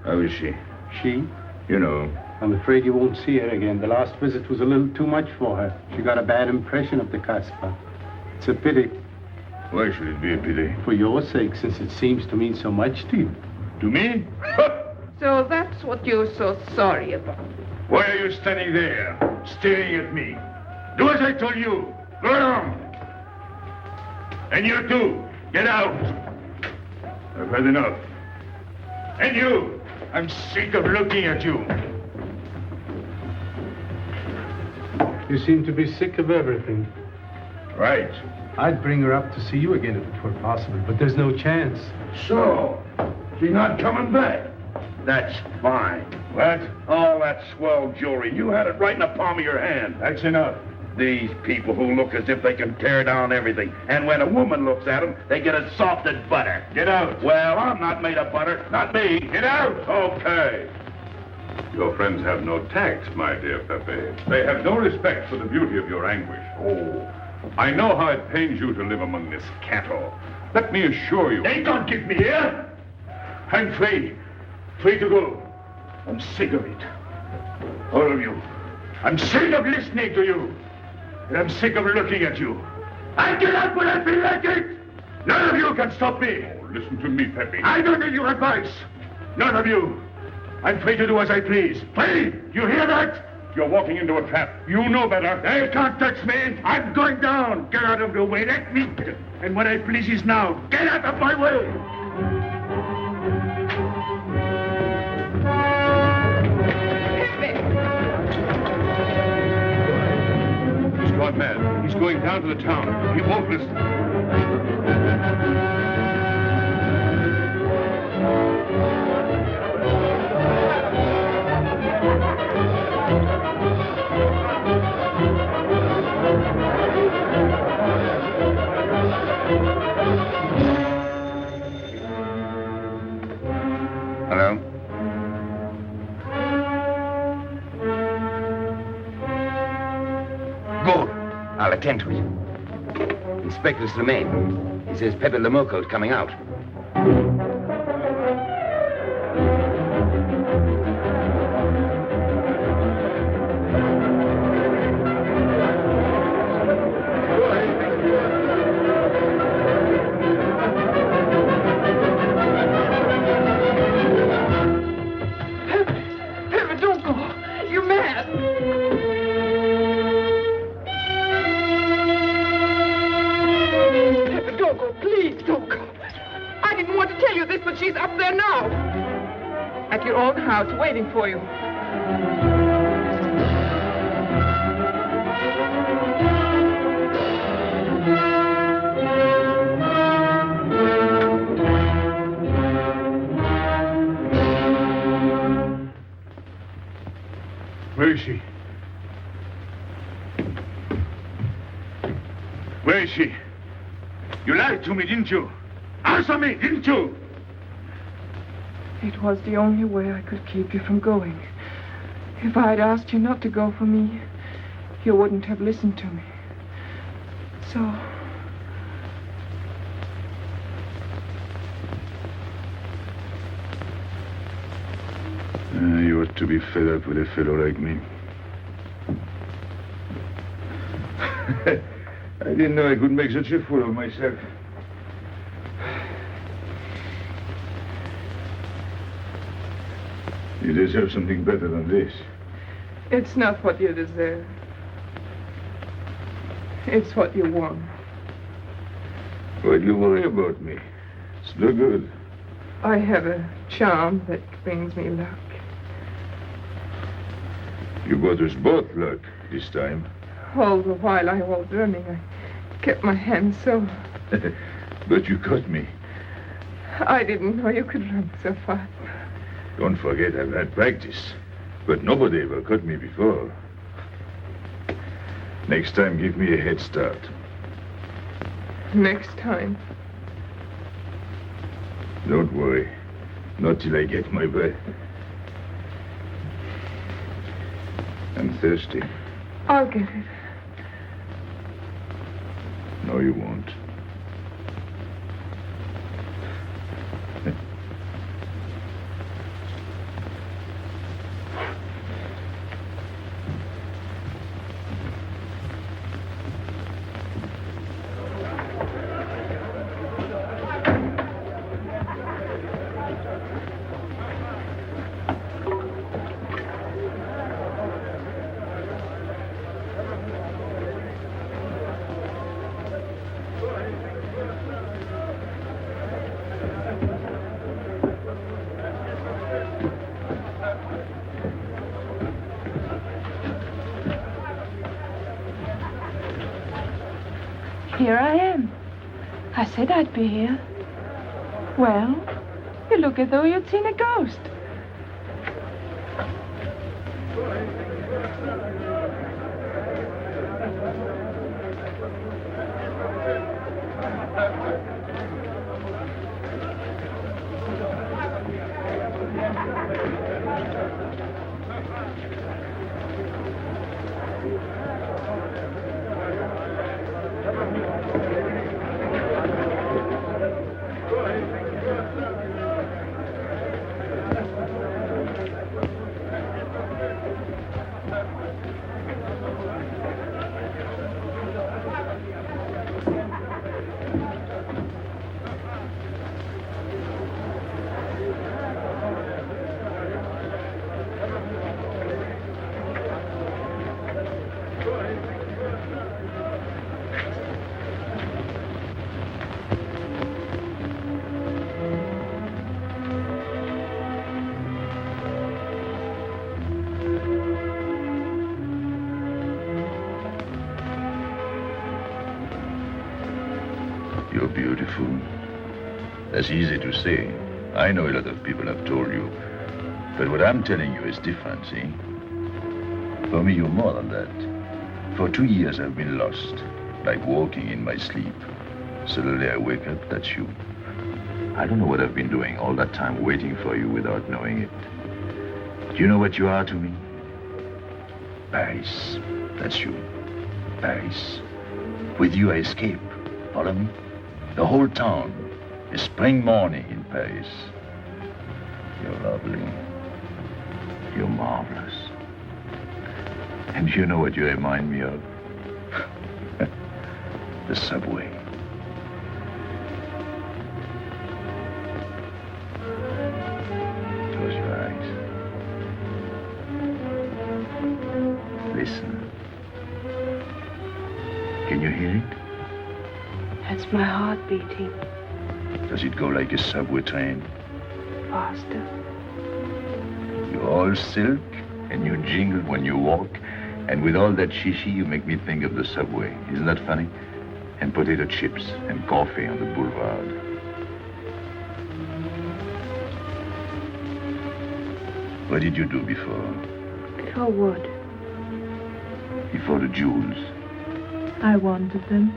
How is she? She? You know. I'm afraid you won't see her again. The last visit was a little too much for her. She got a bad impression of the Kasbah. It's a pity. Why should it be a pity? For your sake, since it seems to mean so much to you. To me? So that's what you're so sorry about. Why are you standing there, staring at me? Do as I told you. Go along. And you too, get out. I've had enough. And you, I'm sick of looking at you. You seem to be sick of everything. Right. I'd bring her up to see you again if it were possible, but there's no chance. So, she's not coming back. That's fine. What? All that swell jewelry, you had it right in the palm of your hand. That's enough. These people who look as if they can tear down everything. And when a woman looks at them, they get as soft as butter. Get out. Well, I'm not made of butter. Not me. Get out. Okay. Your friends have no tact, my dear Pepe. They have no respect for the beauty of your anguish. Oh, I know how it pains you to live among this cattle. Let me assure you... They don't keep me here. I'm free. Free to go. I'm sick of it. All of you. I'm sick of listening to you. And I'm sick of looking at you. I get out when I feel like it. None of you can stop me. Oh, listen to me, Pepe. I don't need your advice. None of you. I'm free to do as I please. Free! You hear that? You're walking into a trap. You know better. They can't touch me. I'm going down. Get out of the way. Let me. And what I please is now. Get out of my way. He's gone mad. He's going down to the town. He won't listen. Hello? Good. I'll attend to it. Inspector Slemaine. He says Pepe Lamoko is coming out. Pepe, don't go. You're mad. Pepe, don't go. Please, don't go. I didn't want to tell you this, but she's up there now. At your own house, waiting for you. Where is she? Where is she? You lied to me, didn't you? Answer me, didn't you? It was the only way I could keep you from going. If I'd asked you not to go for me, you wouldn't have listened to me. So... You ought to be fed up with a fellow like me. I didn't know I could make such a fool of myself. You deserve something better than this. It's not what you deserve. It's what you want. Why'd you worry about me? It's no good. I have a charm that brings me luck. You brought us both luck this time. All the while I was running, I kept my hand so... But you caught me. I didn't know you could run so fast. Don't forget I've had practice. But nobody ever caught me before. Next time, give me a head start. Next time. Don't worry. Not till I get my breath. I'm thirsty. I'll get it. No, you won't. Here I am. I said I'd be here. Well, you look as though you'd seen a ghost. You're beautiful. That's easy to say. I know a lot of people have told you. But what I'm telling you is different, see? For me, you're more than that. For 2 years, I've been lost, like walking in my sleep. Suddenly, I wake up, that's you. I don't know what I've been doing all that time waiting for you without knowing it. Do you know what you are to me? Paris. That's you. Paris. With you, I escape. Follow me? The whole town. A spring morning in Paris. You're lovely. You're marvelous. And you know what you remind me of? The subway. Close your eyes. Listen. Can you hear it? That's my heart beating. Does it go like a subway train? Faster. You're all silk, and you jingle when you walk, and with all that shishi, you make me think of the subway. Isn't that funny? And potato chips and coffee on the boulevard. What did you do before? Before what? Before the jewels. I wanted them.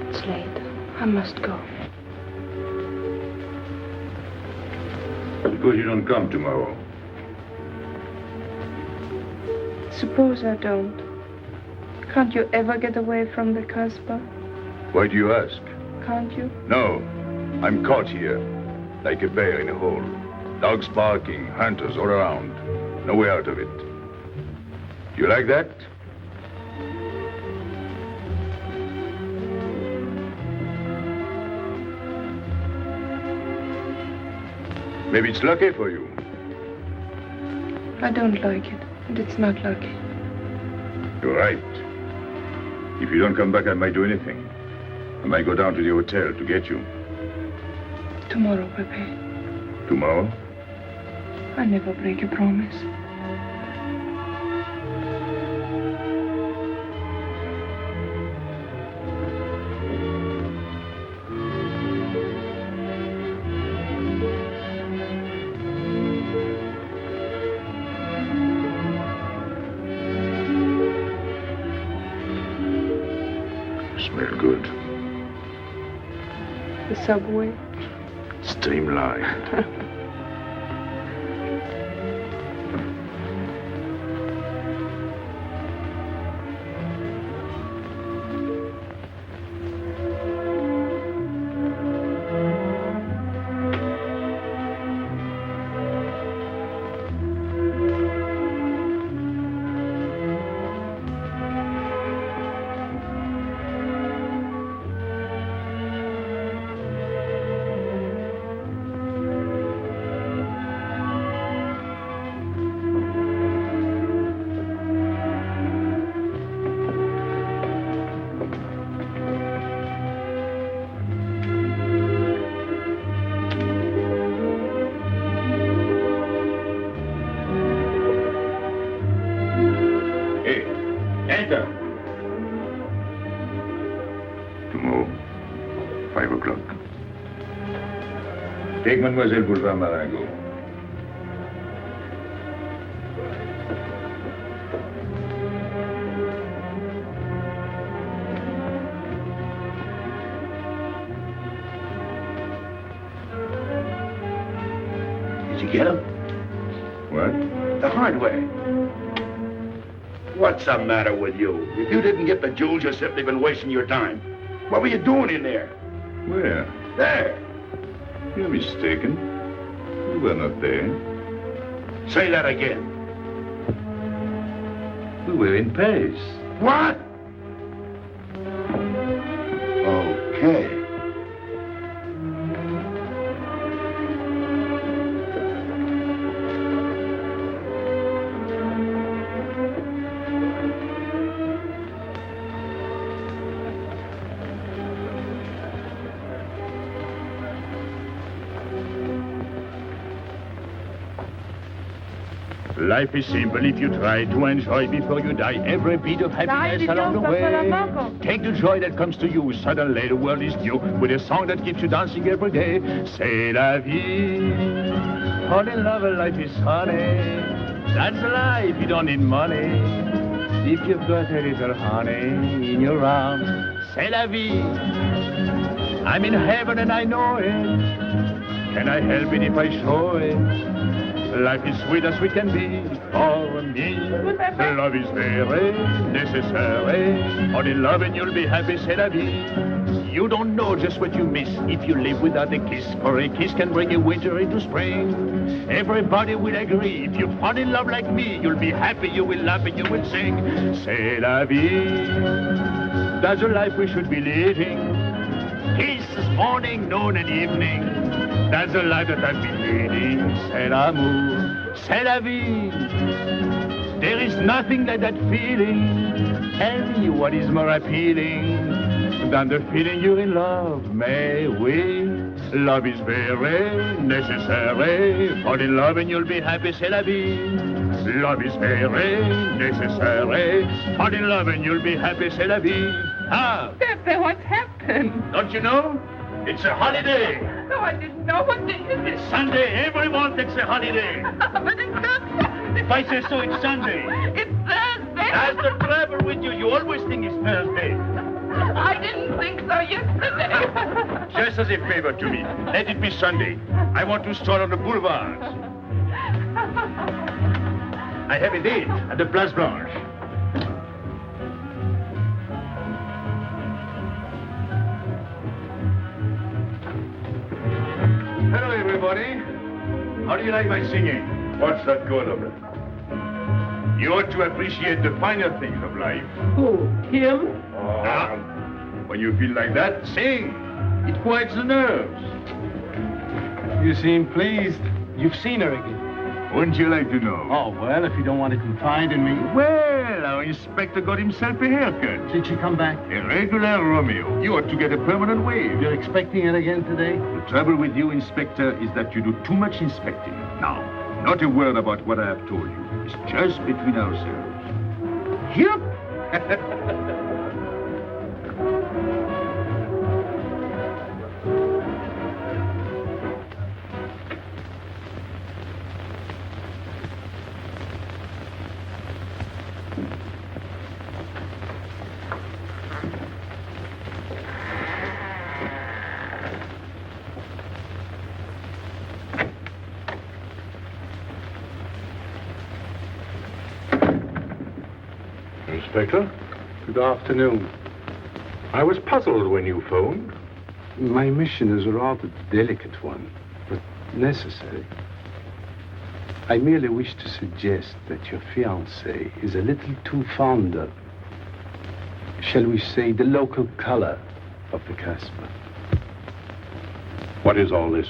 It's late. I must go. Suppose you don't come tomorrow. Suppose I don't. Can't you ever get away from the Casbah? Why do you ask? Can't you? No. I'm caught here, like a bear in a hole. Dogs barking, hunters all around. No way out of it. You like that? Maybe it's lucky for you. I don't like it, and it's not lucky. You're right. If you don't come back, I might do anything. I might go down to the hotel to get you. Tomorrow, Pepe. Tomorrow? I never break a promise. Smell good. The subway. Streamlined. Enter. Tomorrow, 5 o'clock. Take Mademoiselle Boulevard Marengo. Did you get him? What? The hardware. What's the matter with you? If you didn't get the jewels, you've simply been wasting your time. What were you doing in there? Where? There. You're mistaken. You were not there. Say that again. We were in Paris. What? Okay. Life is simple if you try to enjoy before you die every bit of happiness along the way. Take the joy that comes to you. Suddenly the world is new with a song that keeps you dancing every day. C'est la vie. Fall in love, life is honey. That's life, you don't need money. If you've got a little honey in your arms, c'est la vie. I'm in heaven and I know it. Can I help it if I show it? Life is sweet as we can be for me. Love is very necessary. Fall in love and you'll be happy, c'est la vie. You don't know just what you miss if you live without a kiss. For a kiss can bring a winter into spring. Everybody will agree. If you fall in love like me, you'll be happy, you will laugh and you will sing. C'est la vie. That's the life we should be living. Kisses morning, noon and evening. That's the life that I've been leading. C'est l'amour, c'est la vie. There is nothing like that feeling. Tell me what is more appealing than the feeling you're in love, may we? Love is very necessary. Fall in love and you'll be happy, c'est la vie. Love is very necessary. Fall in love and you'll be happy, c'est la vie. Ah! Pepe, what's happened? Don't you know? It's a holiday. No, I didn't know. What day is it? It's Sunday. Everyone takes a holiday. But it's not Sunday. If I say so, it's Sunday. It's Thursday. That's the trouble with you. You always think it's Thursday. I didn't think so yesterday. Just as a favor to me, let it be Sunday. I want to stroll on the boulevards. I have a date at the Place Blanche. Hello, everybody. How do you like my singing? What's that good of it? You ought to appreciate the finer things of life. Who? Him? Ah, when you feel like that, sing. It quiets the nerves. You seem pleased. You've seen her again. Wouldn't you like to know? Oh, well, if you don't want to confide in me. Well, our inspector got himself a haircut. Did she come back? A regular Romeo. You ought to get a permanent wave. You're expecting it again today? The trouble with you, Inspector, is that you do too much inspecting. Now, not a word about what I have told you. It's just between ourselves. Yep. Inspector, good afternoon. I was puzzled when you phoned. My mission is a rather delicate one, but necessary. I merely wish to suggest that your fiancée is a little too fond of, shall we say, the local color of the Casbah. What is all this?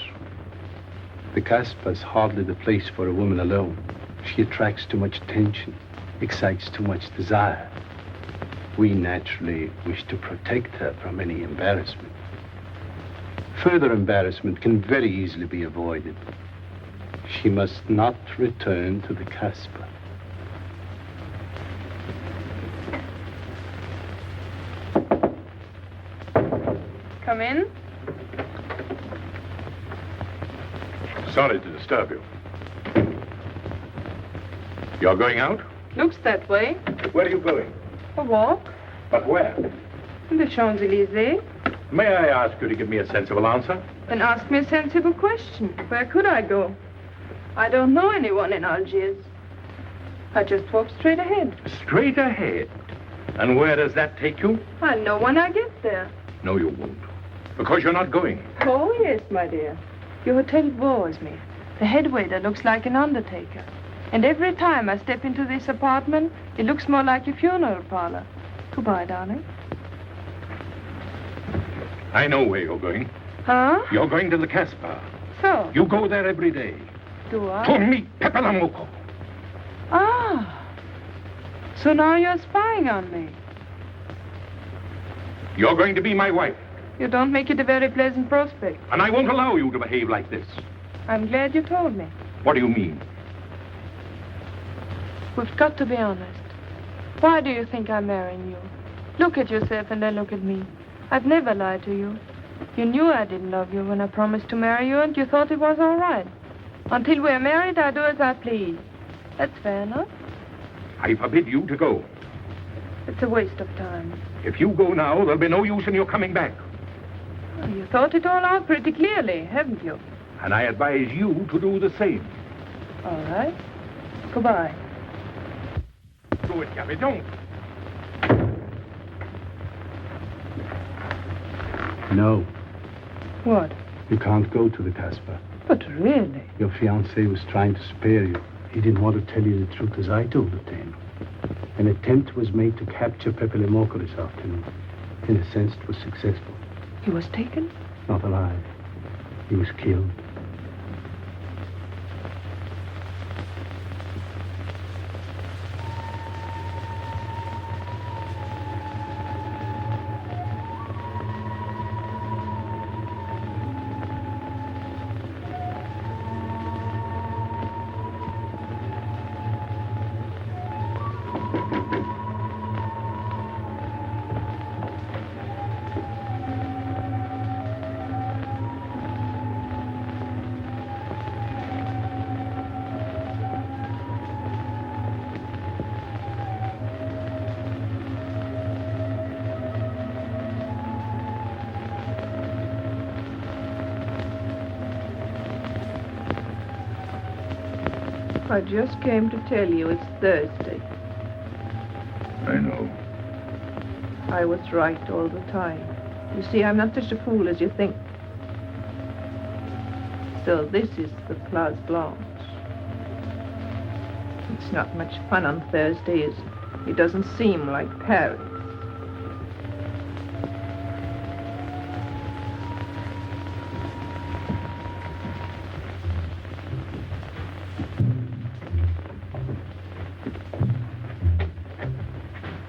The Casbah is hardly the place for a woman alone. She attracts too much attention, excites too much desire. We naturally wish to protect her from any embarrassment. Further embarrassment can very easily be avoided. She must not return to the Casbah. Come in. Sorry to disturb you. You're going out? Looks that way. Where are you going? A walk. But where? The Champs-Élysées. May I ask you to give me a sensible answer? Then ask me a sensible question. Where could I go? I don't know anyone in Algiers. I just walk straight ahead. Straight ahead? And where does that take you? I'll know when I get there. No, you won't. Because you're not going. Oh, yes, my dear. Your hotel bores me. The head waiter looks like an undertaker. And every time I step into this apartment, it looks more like a funeral parlor. Goodbye, darling. I know where you're going. Huh? You're going to the Casbah. So? You go there every day. Do I? To meet Pepe Lamuco. Ah. So now you're spying on me. You're going to be my wife. You don't make it a very pleasant prospect. And I won't allow you to behave like this. I'm glad you told me. What do you mean? We've got to be honest. Why do you think I'm marrying you? Look at yourself and then look at me. I've never lied to you. You knew I didn't love you when I promised to marry you, and you thought it was all right. Until we're married, I do as I please. That's fair enough. I forbid you to go. It's a waste of time. If you go now, there'll be no use in your coming back. Well, you thought it all out pretty clearly, haven't you? And I advise you to do the same. All right. Goodbye. Do it, Gabby, don't. No. What? You can't go to the Casbah. But really? Your fiancé was trying to spare you. He didn't want to tell you the truth as I told it to him. An attempt was made to capture Pepe Lamuco this afternoon. In a sense, it was successful. He was taken? Not alive. He was killed. I just came to tell you it's Thursday. I know. I was right all the time. You see, I'm not such a fool as you think. So this is the Place Blanche. It's not much fun on Thursday, is it? It doesn't seem like Paris.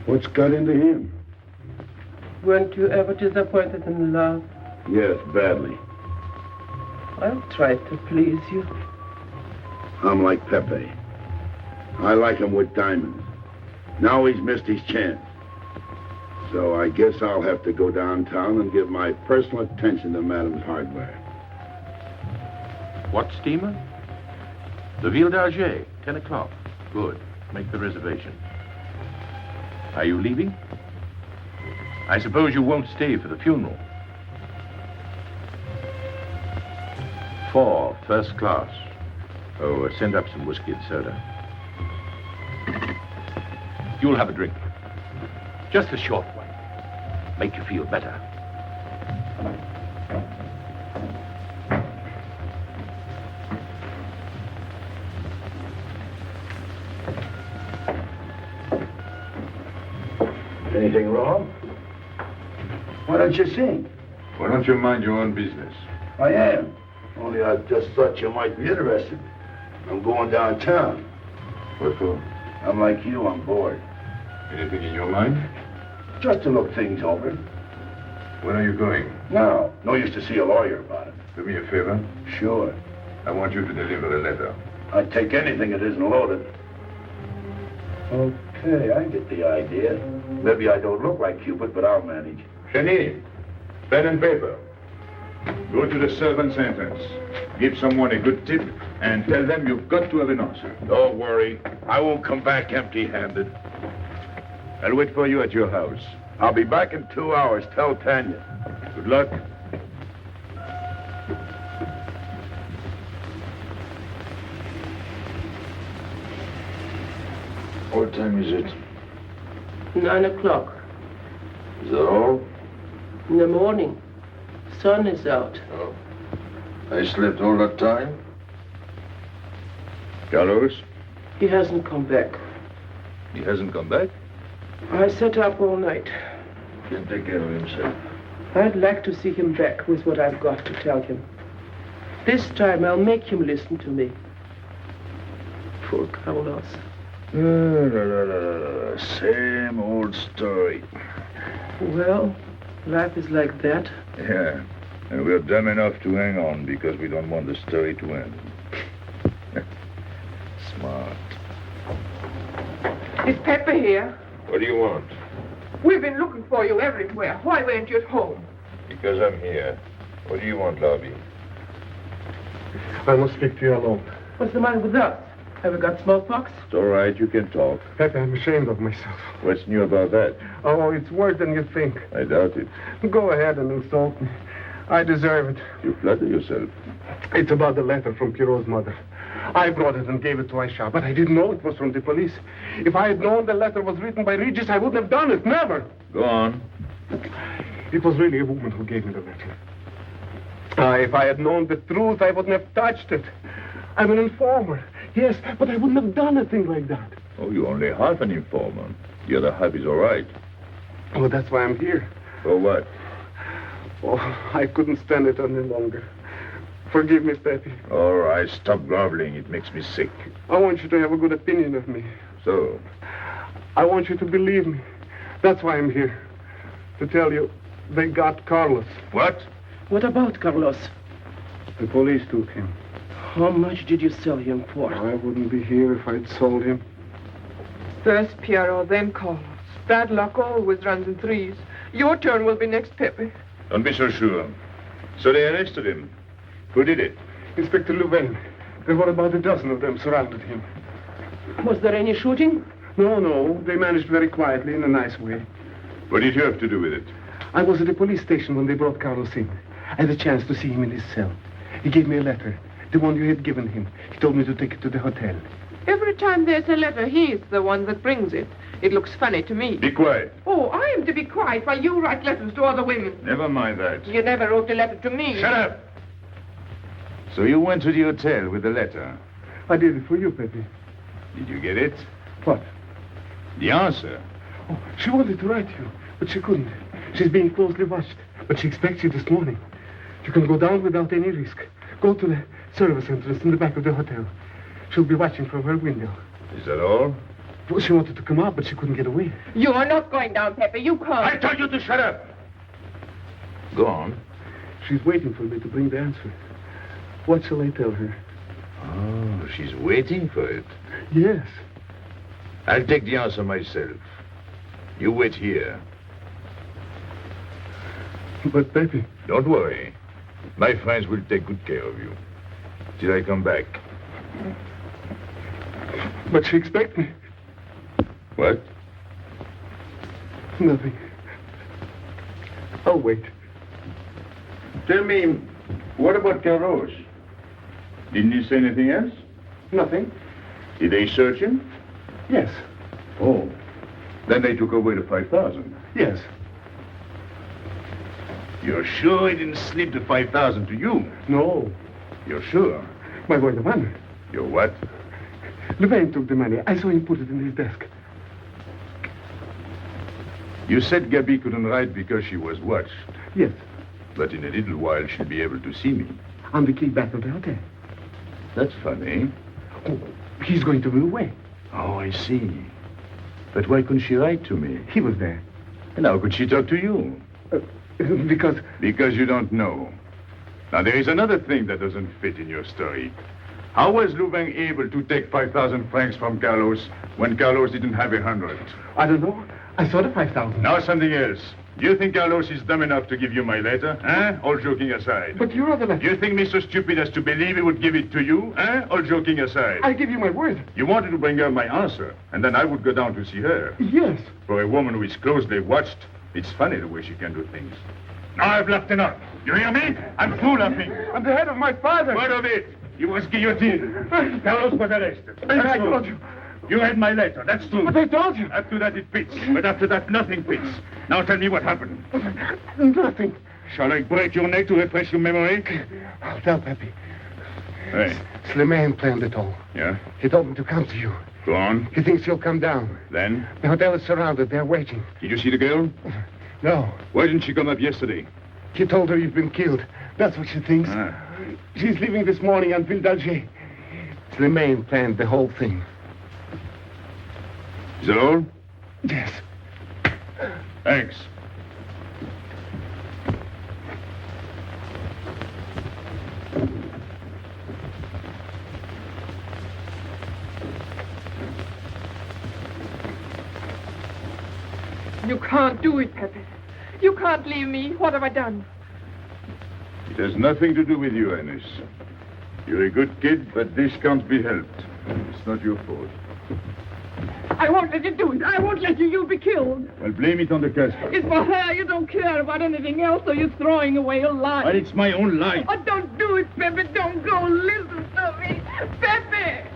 What's got into him? Weren't you ever disappointed in love? Yes, badly. I'll try to please you. I'm like Pepe. I like him with diamonds. Now he's missed his chance. So I guess I'll have to go downtown and give my personal attention to Madame's hardware. What steamer? The Ville d'Alger, 10 o'clock. Good. Make the reservation. Are you leaving? I suppose you won't stay for the funeral. 4, first class. Oh, send up some whiskey and soda. You'll have a drink. Just a short one. Make you feel better. Anything wrong? Why don't you sing? Why don't you mind your own business? I am. Only I just thought you might be interested. I'm going downtown. What for? I'm like you, I'm bored. Anything in your mind? Just to look things over. When are you going? No. No use to see a lawyer about it. Do me a favor. Sure. I want you to deliver a letter. I'd take anything that isn't loaded. Okay, I get the idea. Maybe I don't look like Cupid, but I'll manage. Cheney, pen and paper. Go to the servants' entrance. Give someone a good tip and tell them you've got to have an answer. Don't worry. I won't come back empty-handed. I'll wait for you at your house. I'll be back in 2 hours. Tell Tanya. Good luck. What time is it? 9 o'clock. Is that all? In the morning. Sun is out. Oh. I slept all that time? Carlos? He hasn't come back. He hasn't come back? I sat up all night. Can take care of himself. I'd like to see him back with what I've got to tell him. This time I'll make him listen to me. Poor Carlos. Same old story. Well, life is like that. Yeah, and we're dumb enough to hang on because we don't want the story to end. Smart. Is Pepper here? What do you want? We've been looking for you everywhere. Why weren't you at home? Because I'm here. What do you want, Lobby? I must speak to you alone. What's the matter with us? Have we got smallpox? It's all right, you can talk. Pepe, I'm ashamed of myself. What's new about that? Oh, it's worse than you think. I doubt it. Go ahead and insult me. I deserve it. You flatter yourself. It's about the letter from Pierrot's mother. I brought it and gave it to Aisha, but I didn't know it was from the police. If I had known the letter was written by Regis, I wouldn't have done it. Never. Go on. It was really a woman who gave me the letter. If I had known the truth, I wouldn't have touched it. I'm an informer. Yes, but I wouldn't have done a thing like that. Oh, you're only half an informer. The other half is all right. Well, that's why I'm here. For what? Oh, I couldn't stand it any longer. Forgive me, Pepe. All right, stop groveling. It makes me sick. I want you to have a good opinion of me. So? I want you to believe me. That's why I'm here. To tell you, they got Carlos. What? What about Carlos? The police took him. How much did you sell him for? I wouldn't be here if I'd sold him. First Pierrot, then Carlos. Bad luck always runs in threes. Your turn will be next, Pepe. Don't be so sure. So they arrested him. Who did it? Inspector Louvain. There were about a dozen of them surrounded him. Was there any shooting? No. They managed very quietly in a nice way. What did you have to do with it? I was at the police station when they brought Carlos in. I had a chance to see him in his cell. He gave me a letter. The one you had given him. He told me to take it to the hotel. Every time there's a letter, he's the one that brings it. It looks funny to me. Be quiet. Oh, I am to be quiet while you write letters to other women. Never mind that. You never wrote a letter to me. Shut up! So you went to the hotel with the letter. I did it for you, Pepe. Did you get it? What? The answer. Oh, she wanted to write you, but she couldn't. She's being closely watched, but she expects you this morning. You can go down without any risk. Go to the service entrance in the back of the hotel. She'll be watching from her window. Is that all? Well, she wanted to come out, but she couldn't get away. You are not going down, Pepe. You can't. I told you to shut up. Go on. She's waiting for me to bring the answer. What shall I tell her? Oh, she's waiting for it. Yes. I'll take the answer myself. You wait here. But, Pepe... Don't worry. My friends will take good care of you. Till I come back. But she expects me. What? Nothing. I'll wait. Tell me, what about Carlos? Didn't he say anything else? Nothing. Did they search him? Yes. Oh. Then they took away the 5,000. Yes. You're sure he didn't slip the 5,000 to you? No. You're sure? My boy, the money. You're what? Louvain took the money. I saw him put it in his desk. You said Gabby couldn't write because she was watched. Yes. But in a little while, she'll be able to see me. On the key back of the hotel. That's funny. Oh, he's going to be away. Oh, I see. But why couldn't she write to me? He was there. And how could she talk to you? Because... Because you don't know. Now, there is another thing that doesn't fit in your story. How was Louvain able to take 5,000 francs from Carlos when Carlos didn't have 100? I don't know. I saw the 5,000. Now something else. Do you think Carlos is dumb enough to give you my letter? All joking aside. But you are the letter. You think me so stupid as to believe he would give it to you? All joking aside. I give you my word. You wanted to bring her my answer, and then I would go down to see her. Yes. For a woman who is closely watched, it's funny the way she can do things. Now I've laughed enough. You hear me? I'm through laughing. I'm the head of my father. What of it? He was guillotined. Carlos was arrested. I told you. You read my letter, that's true. But I told you. After that it fits, but after that nothing fits. Now tell me what happened. Nothing. Shall I break your neck to refresh your memory? I'll tell Pepe. Hey. Slimane planned it all. Yeah? He told me to come to you. Go on. He thinks you'll come down. Then? The hotel is surrounded. They're waiting. Did you see the girl? No. Why didn't she come up yesterday? He told her you've been killed. That's what she thinks. She's leaving this morning on Ville d'Alger. Slimane planned the whole thing. Is that all? Yes. Thanks. You can't do it, Pepe. You can't leave me. What have I done? It has nothing to do with you, Ines. You're a good kid, but this can't be helped. It's not your fault. I won't let you do it. I won't let you. You'll be killed. Well, blame it on the Casbah. It's for her. You don't care about anything else, so you're throwing away your life. But it's my own life. Oh, don't do it, Pepe. Don't go. Listen to me. Pepe!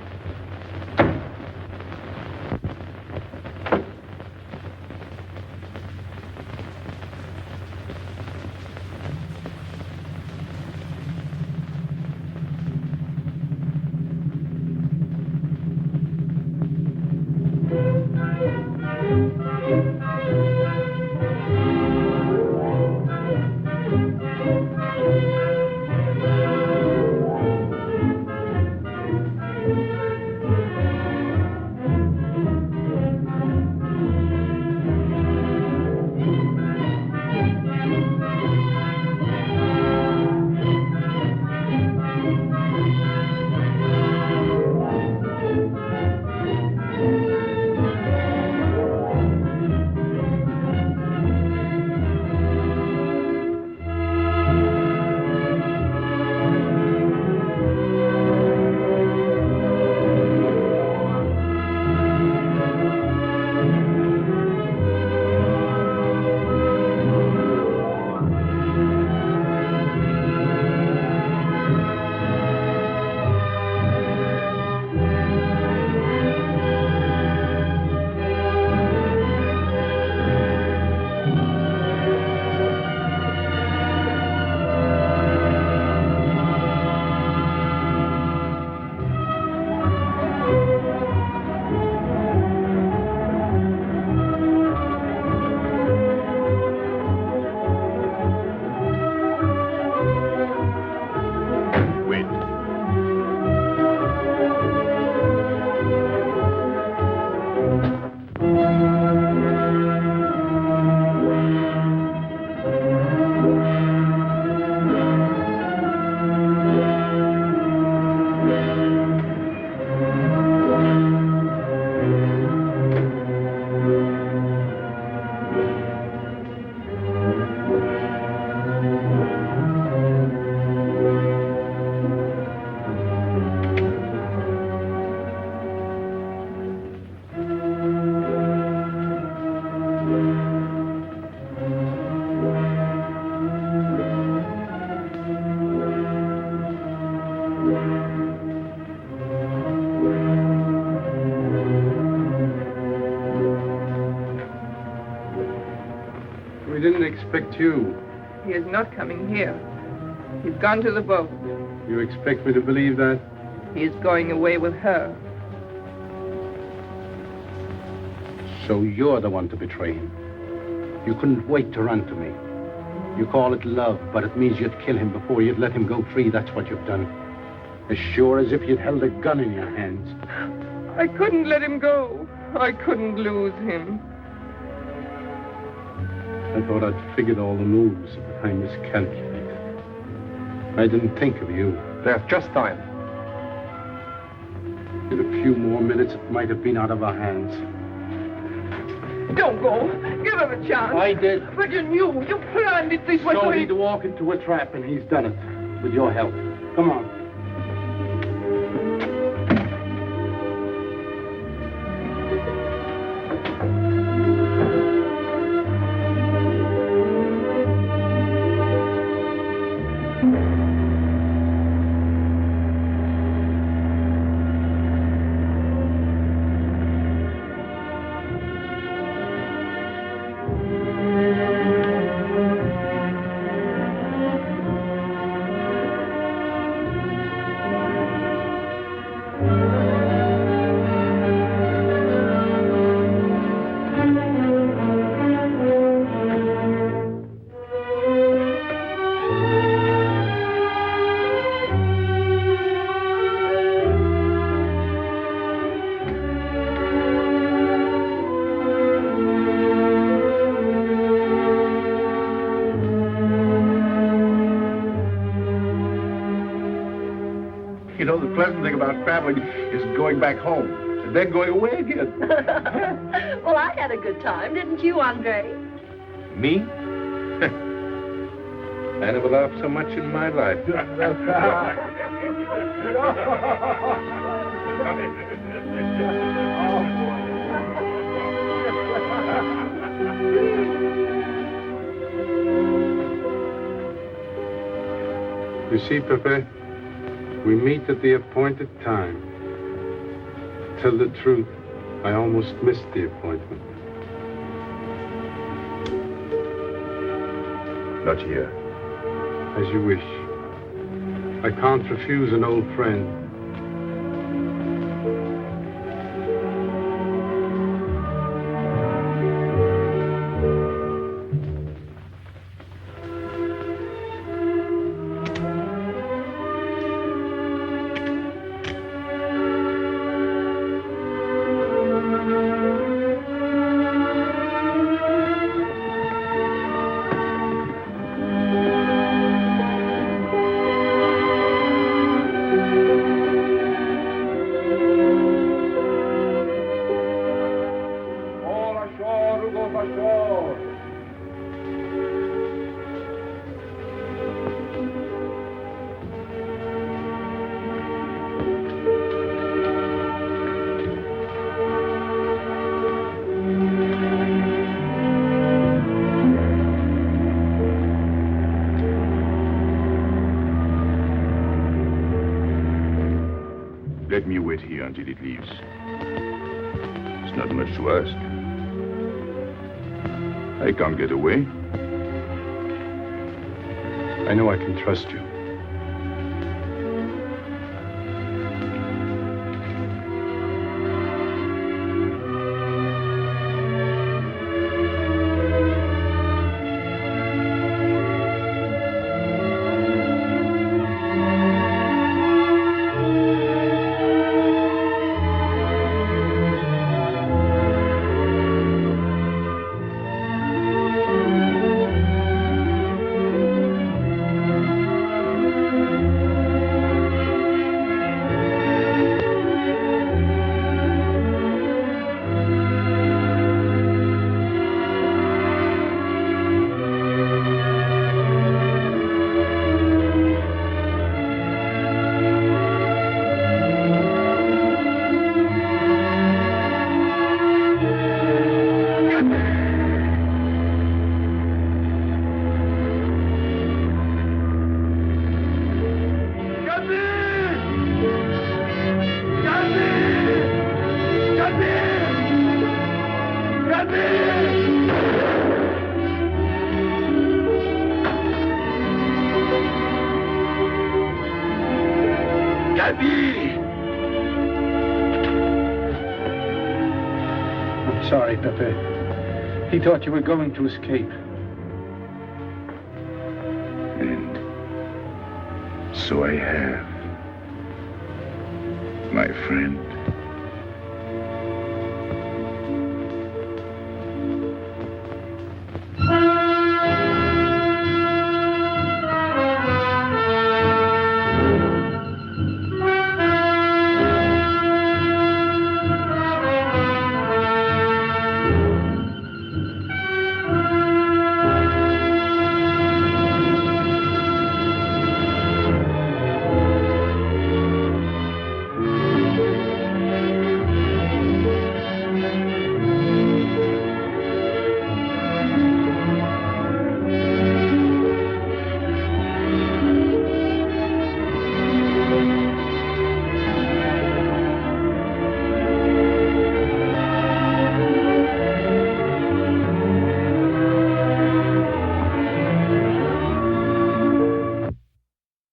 We didn't expect you. He is not coming here. He's gone to the boat. You expect me to believe that? He is going away with her. So you're the one to betray him. You couldn't wait to run to me. You call it love, but it means you'd kill him before you'd let him go free. That's what you've done. As sure as if you'd held a gun in your hands. I couldn't let him go. I couldn't lose him. I thought I'd figured all the moves, but I miscalculated. I didn't think of you. There's just time. In a few more minutes, it might have been out of our hands. Don't go. Give him a chance. I did. But you knew. You planned it this way. So he'd walk into a trap, and he's done it. With your help. Come on. You know, the pleasant thing about traveling is going back home and then going away again. Well, I had a good time, didn't you, Andre? Me? I never laughed so much in my life. You see, Pepe, we meet at the appointed time. To tell the truth, I almost missed the appointment. Not here. As you wish. I can't refuse an old friend. Let me wait here until it leaves. It's not much to ask. I can't get away. I know I can trust you. I'm sorry, Pepe. He thought you were going to escape. And so I have, my friend.